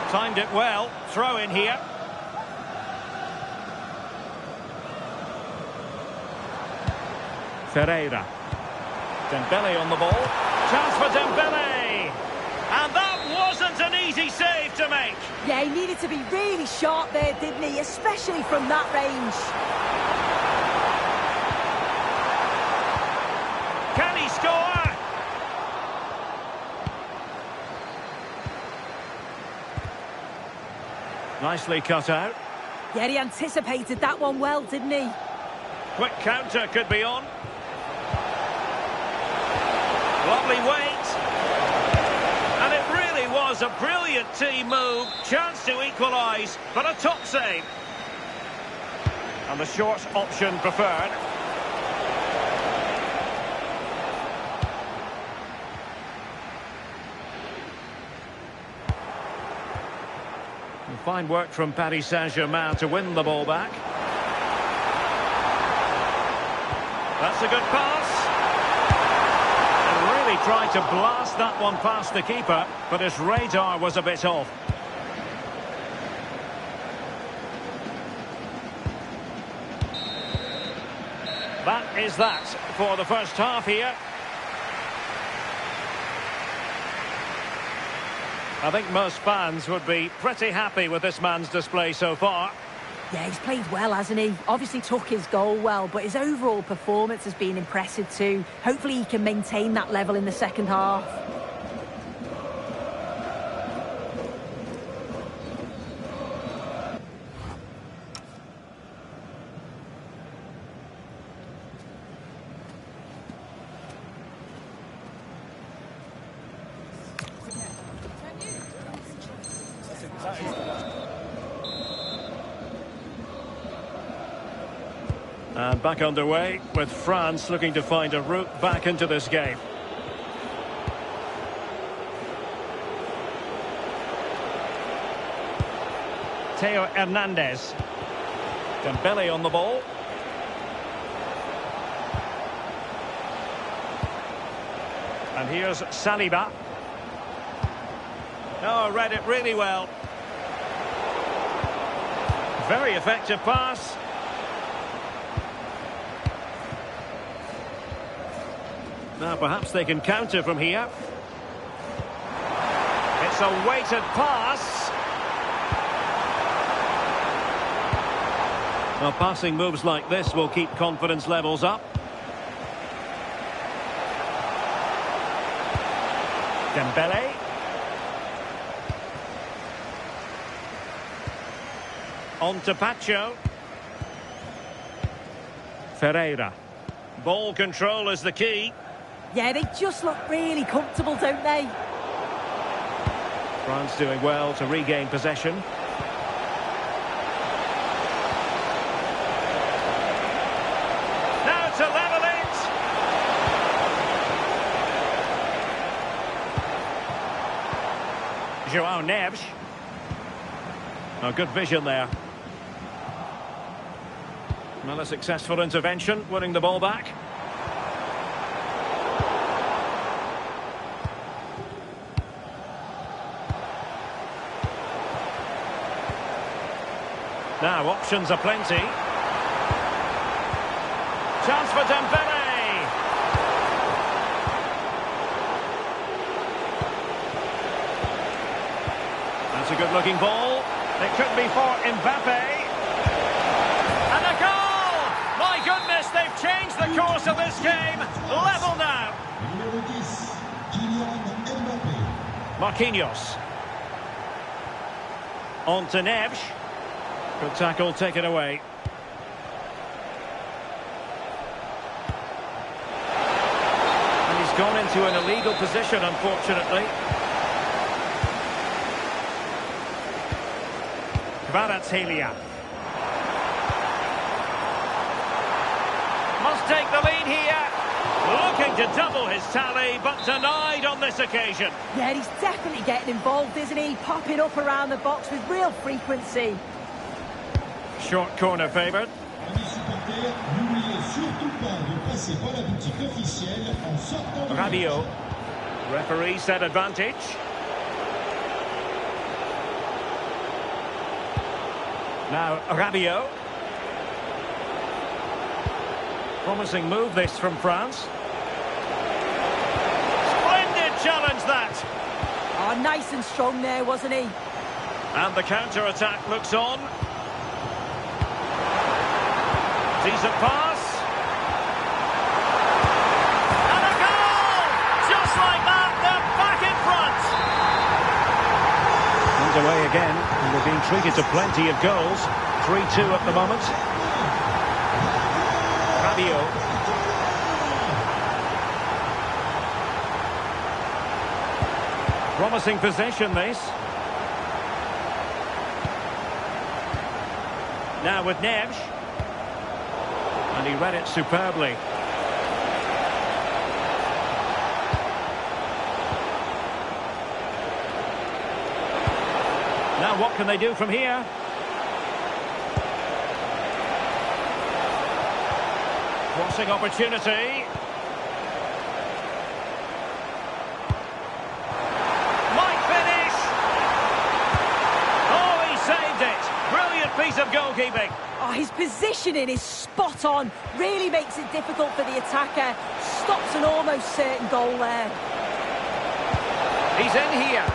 Timed it well. Throw in here. Ferreira. Dembele on the ball. Chance for Dembele. And that wasn't an easy save to make. Yeah, he needed to be really sharp there, didn't he? Especially from that range. Can he score? Nicely cut out. Yeah, he anticipated that one well, didn't he? Quick counter could be on. Lovely weight. And it really was a brilliant team move. Chance to equalise, but a top save. And the short option preferred. Fine work from Paris Saint-Germain to win the ball back. That's a good pass. And really tried to blast that one past the keeper, but his radar was a bit off. That is that for the first half here. I think most fans would be pretty happy with this man's display so far. Yeah, he's played well, hasn't he? Obviously took his goal well, but his overall performance has been impressive too. Hopefully he can maintain that level in the second half. And back underway with France looking to find a route back into this game. Theo Hernandez. Dembele on the ball. And here's Saliba. Oh, read it really well. Very effective pass. Now perhaps they can counter from here. It's a weighted pass. Well, passing moves like this will keep confidence levels up. Dembele. On to Pacho. Ferreira. Ball control is the key. Yeah, they just look really comfortable, don't they? France doing well to regain possession. Now to level it. João Neves. Oh, good vision there. Well, a successful intervention, winning the ball back. Now, options are plenty. Chance for Dembele. It's a good-looking ball. It could be for Mbappe. And a goal! My goodness, they've changed the course of this game. Level now. Numéro 10, Kylian Mbappé. Marquinhos. On to Neves. Good tackle, taken away. And he's gone into an illegal position, unfortunately. Kvaratskhelia. Must take the lead here. Looking to double his tally, but denied on this occasion. Yeah, he's definitely getting involved, isn't he? Popping up around the box with real frequency. Short corner favoured. Amis supporters, n'oubliez surtout pas de passer par la boutique officielle en sortant du match. Rabiot. Referee set advantage. Now Rabiot. Promising move this from France. Splendid challenge that. Oh, nice and strong there, wasn't he? And the counter-attack looks on. Decent pass. And a goal! Just like that, they're back in front. Underway again, and they're being treated to plenty of goals. 3-2 at the moment. Rabiot. Promising possession, this. Now with Neves. And he read it superbly. Now what can they do from here? Crossing opportunity. Might finish. Oh, he saved it. Brilliant piece of goalkeeping. Oh, his positioning is spot on. Really makes it difficult for the attacker. Stops an almost certain goal there. He's in here.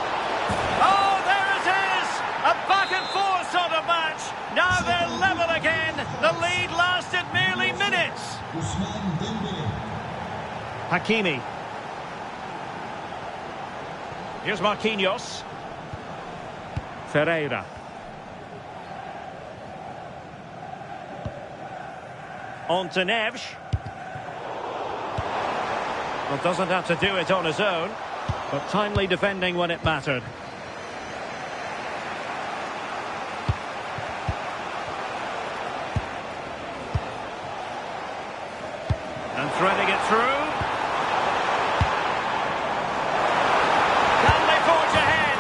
Oh, there it is! A back-and-forth sort of match. Now they're level again. The lead lasted merely minutes. Ousmane Dembélé. Hakimi. Here's Marquinhos. Ferreira. On to Neves. Well, doesn't have to do it on his own, but timely defending when it mattered. And threading it through. Can they forge ahead?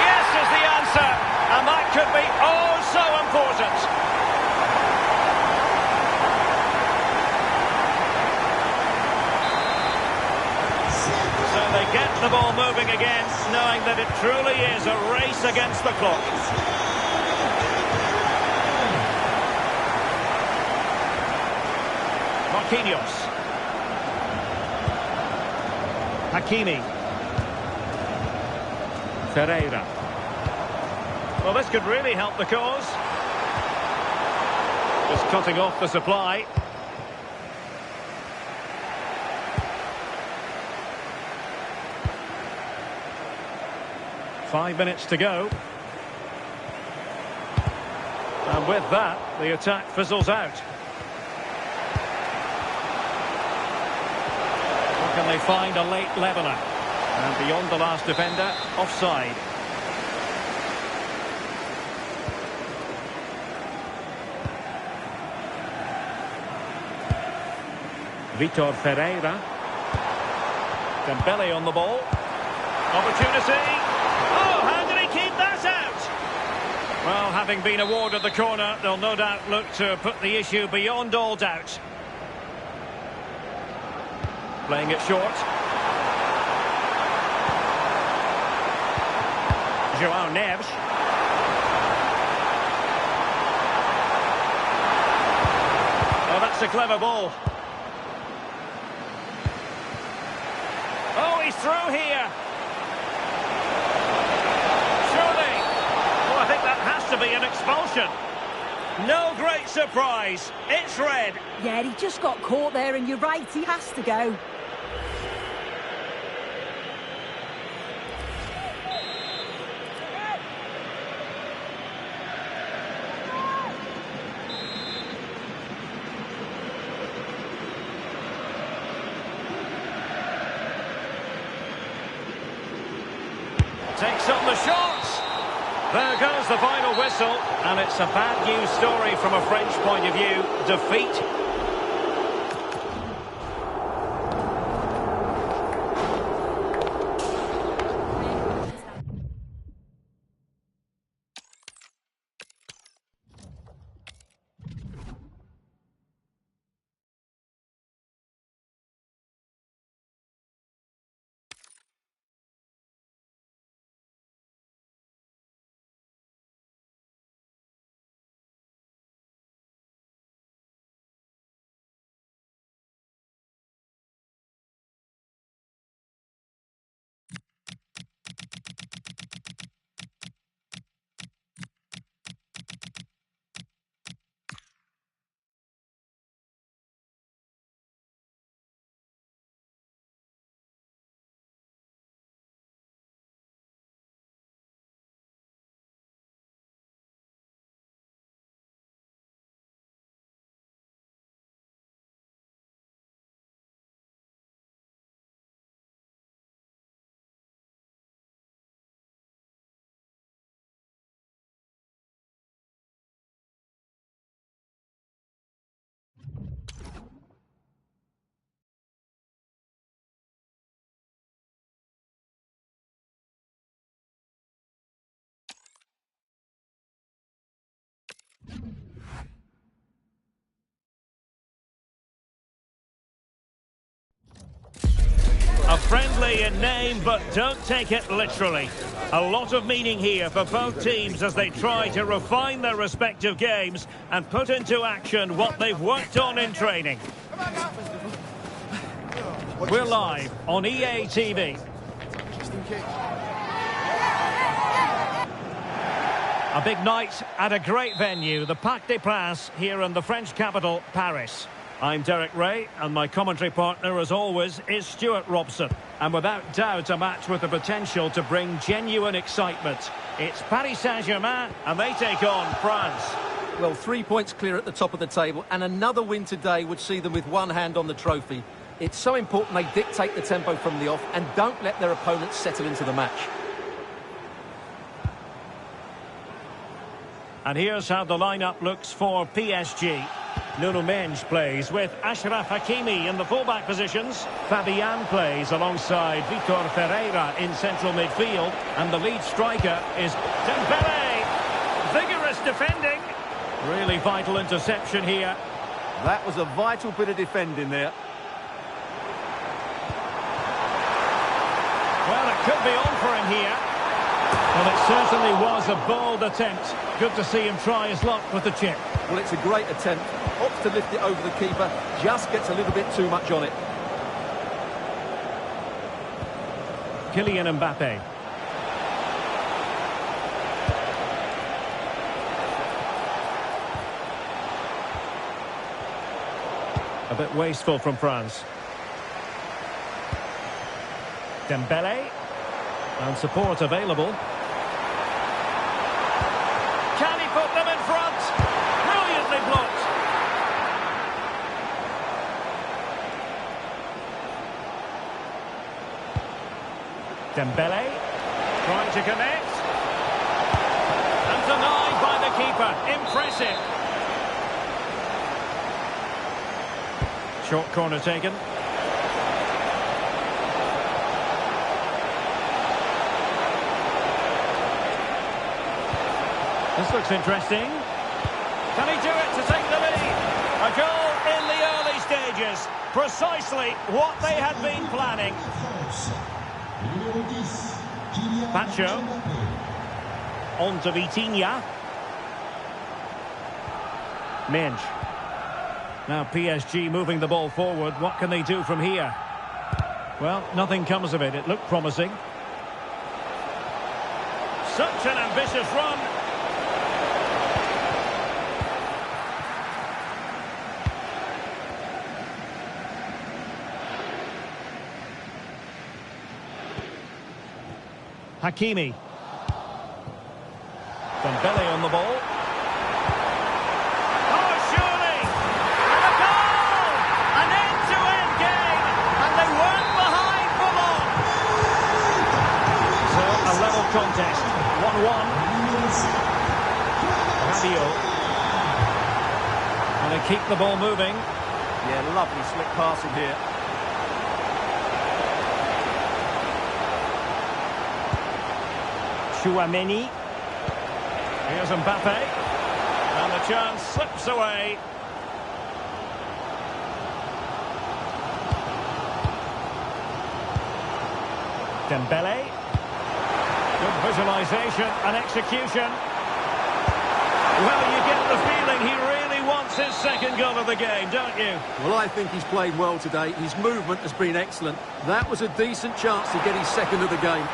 Yes is the answer. And that could be oh so important. So they get the ball moving again, knowing that it truly is a race against the clock. Marquinhos. Hakimi. Ferreira. Well, this could really help the cause. Just cutting off the supply. Five minutes to go. And with that, the attack fizzles out. Or can they find a late leveller? And beyond the last defender, offside. Vitor Ferreira. Dembele on the ball. Opportunity. Oh, how did he keep that out? Well, having been awarded the corner, they'll no doubt look to put the issue beyond all doubt. Playing it short. João Neves. Oh, that's a clever ball. Oh, he's through here. Surely. to be an expulsion. No great surprise. It's red. Yeah, he just got caught there, and you're right, he has to go. Takes up the shots. There goes the final whistle, and it's a bad news story from a French point of view. Defeat. A friendly in name, but don't take it literally. A lot of meaning here for both teams as they try to refine their respective games and put into action what they've worked on in training. We're live on EA TV. A big night at a great venue, the Parc des Princes here in the French capital, Paris. I'm Derek Ray, and my commentary partner, as always, is Stuart Robson. And without doubt, a match with the potential to bring genuine excitement. It's Paris Saint-Germain, and they take on France. Well, 3 points clear at the top of the table, and another win today would see them with one hand on the trophy. It's so important they dictate the tempo from the off and don't let their opponents settle into the match. And here's how the lineup looks for PSG. Nuno Mendes plays with Achraf Hakimi in the fullback positions. Fabian plays alongside Vitor Ferreira in central midfield. And the lead striker is Dembele. Vigorous defending. Really vital interception here. That was a vital bit of defending there. Well, it could be on for him here. Well, it certainly was a bold attempt. Good to see him try his luck with the chip. Well, it's a great attempt. Opts to lift it over the keeper. Just gets a little bit too much on it. Kylian Mbappe. A bit wasteful from France. Dembele. And support available. Can he put them in front? Brilliantly blocked. Dembele. Trying to connect. And denied by the keeper. Impressive. Short corner taken. This looks interesting. Can he do it to take the lead? A goal in the early stages. Precisely what they had been planning. Pacho. On to Vitinha. Mendes. Now PSG moving the ball forward. What can they do from here? Well, nothing comes of it. It looked promising. Such an ambitious run. Hakimi. Dembele on the ball. Oh, surely! And a goal! An end-to-end game, and they weren't behind for long. So, a level contest. 1-1. Rabiot. And they keep the ball moving. Yeah, lovely slick passing here. Chouameni. Here's Mbappe. And the chance slips away. Dembele. Good visualisation and execution. Well, you get the feeling he really wants his second goal of the game, don't you? Well, I think he's played well today. His movement has been excellent. That was a decent chance to get his second of the game.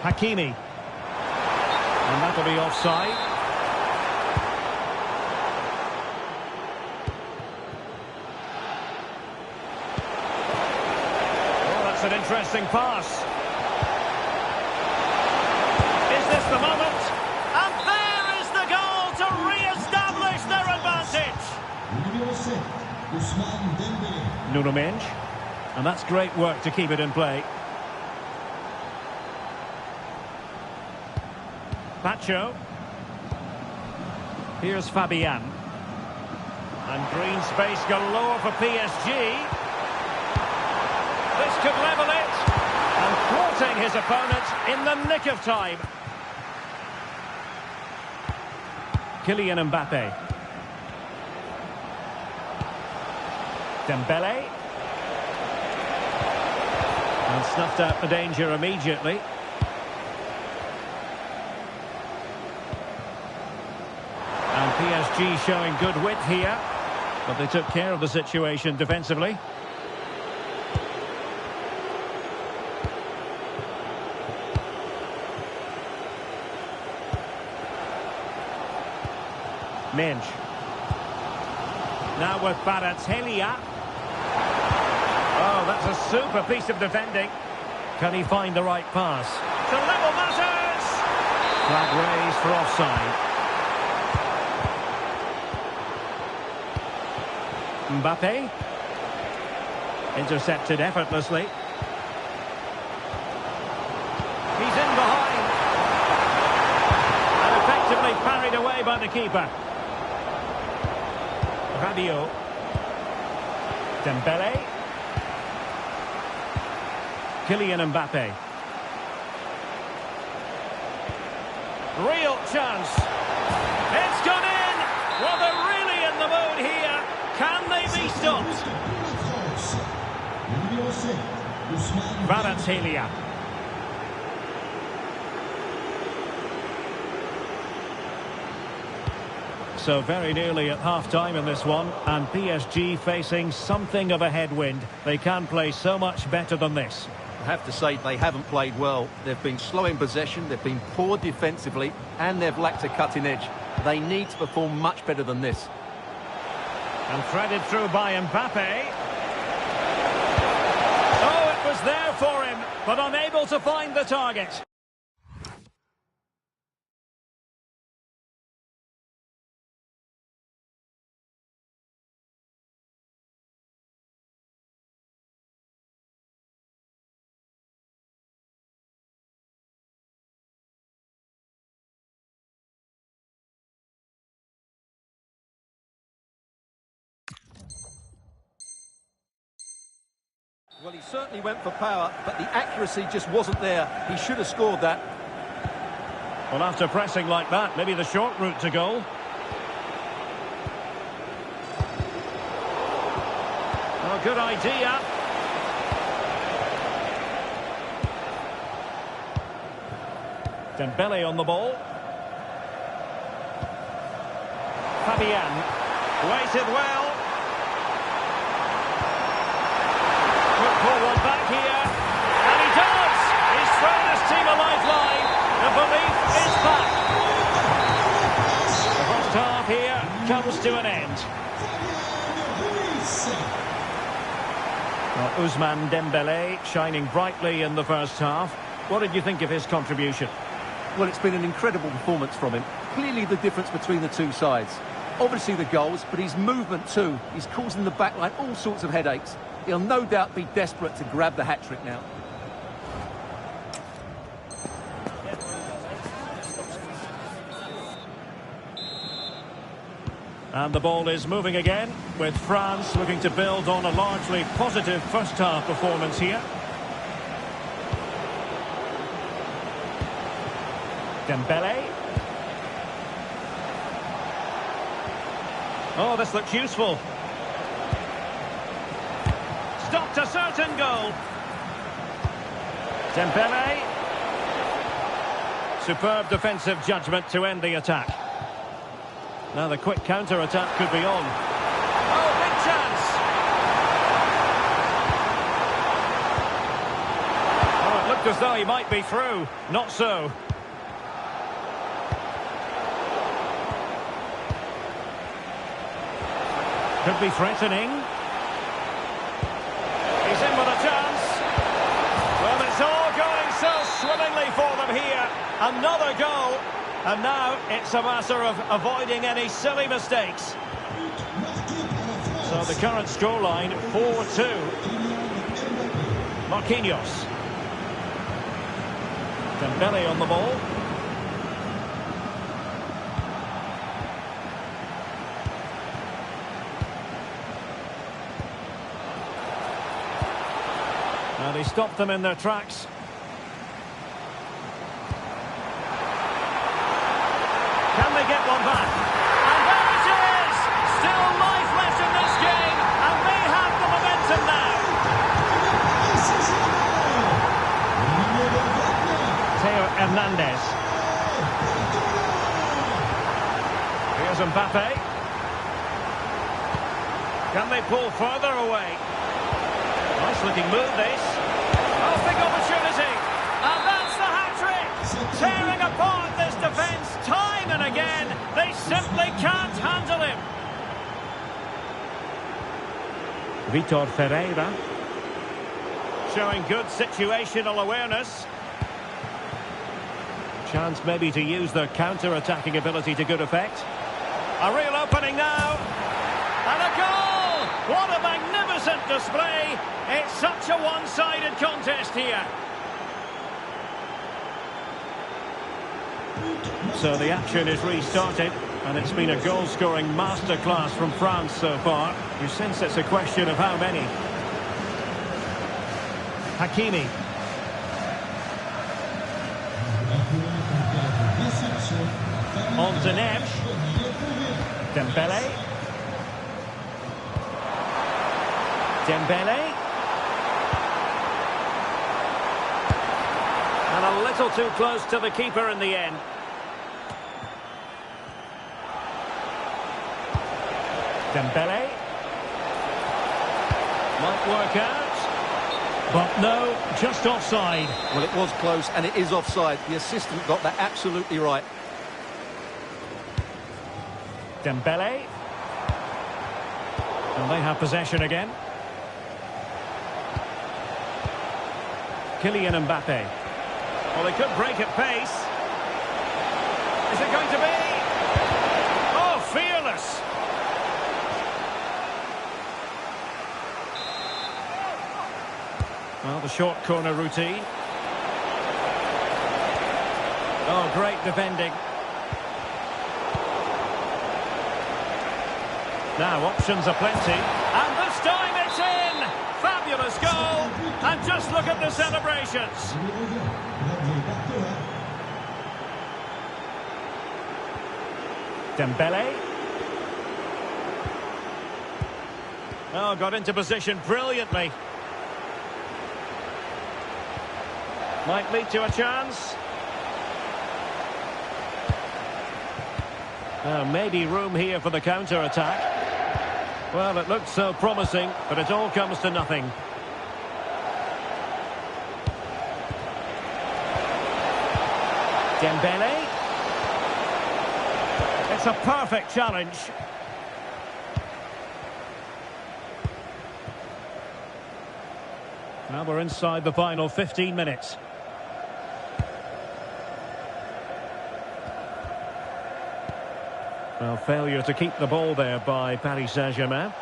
Hakimi. And that'll be offside. Oh, that's an interesting pass. Is this the moment? And there is the goal to re-establish their advantage. Numéro 7, Ousmane Dembélé. Nuno Mendes. And that's great work to keep it in play. Pacho. Here's Fabian. And green space galore for PSG. This could level it. And thwarting his opponent in the nick of time. Kylian Mbappe. Dembele. And snuffed out the danger immediately. And PSG showing good width here. But they took care of the situation defensively. Mendes. Now with Kvaratskhelia. Oh, that's a super piece of defending. Can he find the right pass? To level matters! Flag raised for offside. Mbappe. Intercepted effortlessly. He's in behind. And effectively parried away by the keeper. Rabiot. Dembele. Kylian Mbappe. Real chance. It's gone in. Well, they're really in the mood here. Can they be stopped? Numéro 7, Ousmane Kvaratskhelia. So very nearly at half-time in this one, and PSG facing something of a headwind. They can play so much better than this. I have to say they haven't played well. They've been slow in possession, they've been poor defensively, and they've lacked a cutting edge. They need to perform much better than this. And threaded through by Mbappe. Oh, it was there for him, but unable to find the target. Well, he certainly went for power, but the accuracy just wasn't there. He should have scored that. Well, after pressing like that, maybe the short route to goal. Oh, good idea. Dembele on the ball. Fabian waited well. Put forward back here. And he does! He's thrown his team a lifeline. The belief is back. The first half here comes to an end. Well, Ousmane Dembélé shining brightly in the first half. What did you think of his contribution? Well, it's been an incredible performance from him. Clearly the difference between the two sides. Obviously the goals, but his movement too. He's causing the backline all sorts of headaches. He'll no doubt be desperate to grab the hat-trick now. And the ball is moving again, with France looking to build on a largely positive first-half performance here. Dembélé. Oh, this looks useful. Stopped a certain goal. Dembélé. Superb defensive judgment to end the attack. Now the quick counter-attack could be on. Oh, big chance! Oh, it looked as though he might be through. Not so. Could be threatening. He's in with a chance. Well, it's all going so swimmingly for them here. Another goal. And now it's a matter of avoiding any silly mistakes. So the current scoreline, 4-2. Marquinhos. Dembélé on the ball. And he stopped them in their tracks. Can they get one back? And there it is! Still life left in this game, and they have the momentum now. Theo Hernandez. Here's Mbappe. Can they pull further away? Nice looking move, this. Oh, big opportunity. And that's the hat-trick. Tearing apart this defence time and again. They simply can't handle him. Vitor Ferreira. Showing good situational awareness. Chance maybe to use their counter-attacking ability to good effect. A real opening now. And a goal! What a magnificent display. It's such a one-sided contest here. So the action is restarted, and it's been a goal-scoring masterclass from France so far. You sense it's a question of how many. Hakimi. On to Neves. Dembélé. Dembélé. And a little too close to the keeper in the end. Dembélé. Might work out. But no, just offside. Well, it was close, and it is offside. The assistant got that absolutely right. Dembélé. And they have possession again. Kylian Mbappe. Well, they could break at pace. Is it going to be? Oh, fearless. Well, the short corner routine. Oh, great defending. Now, options are plenty. And this time it's in! Fabulous goal! And just look at the celebrations. Dembélé. Oh, got into position brilliantly. Might lead to a chance. Maybe room here for the counter-attack. Well, it looked so promising, but it all comes to nothing. Dembélé. It's a perfect challenge. Now we're inside the final 15 minutes. Well, failure to keep the ball there by Paris Saint-Germain.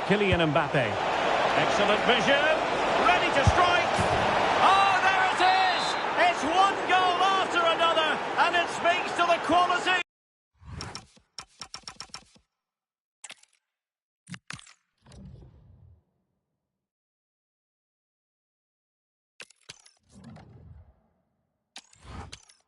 Kylian Mbappe. Excellent vision.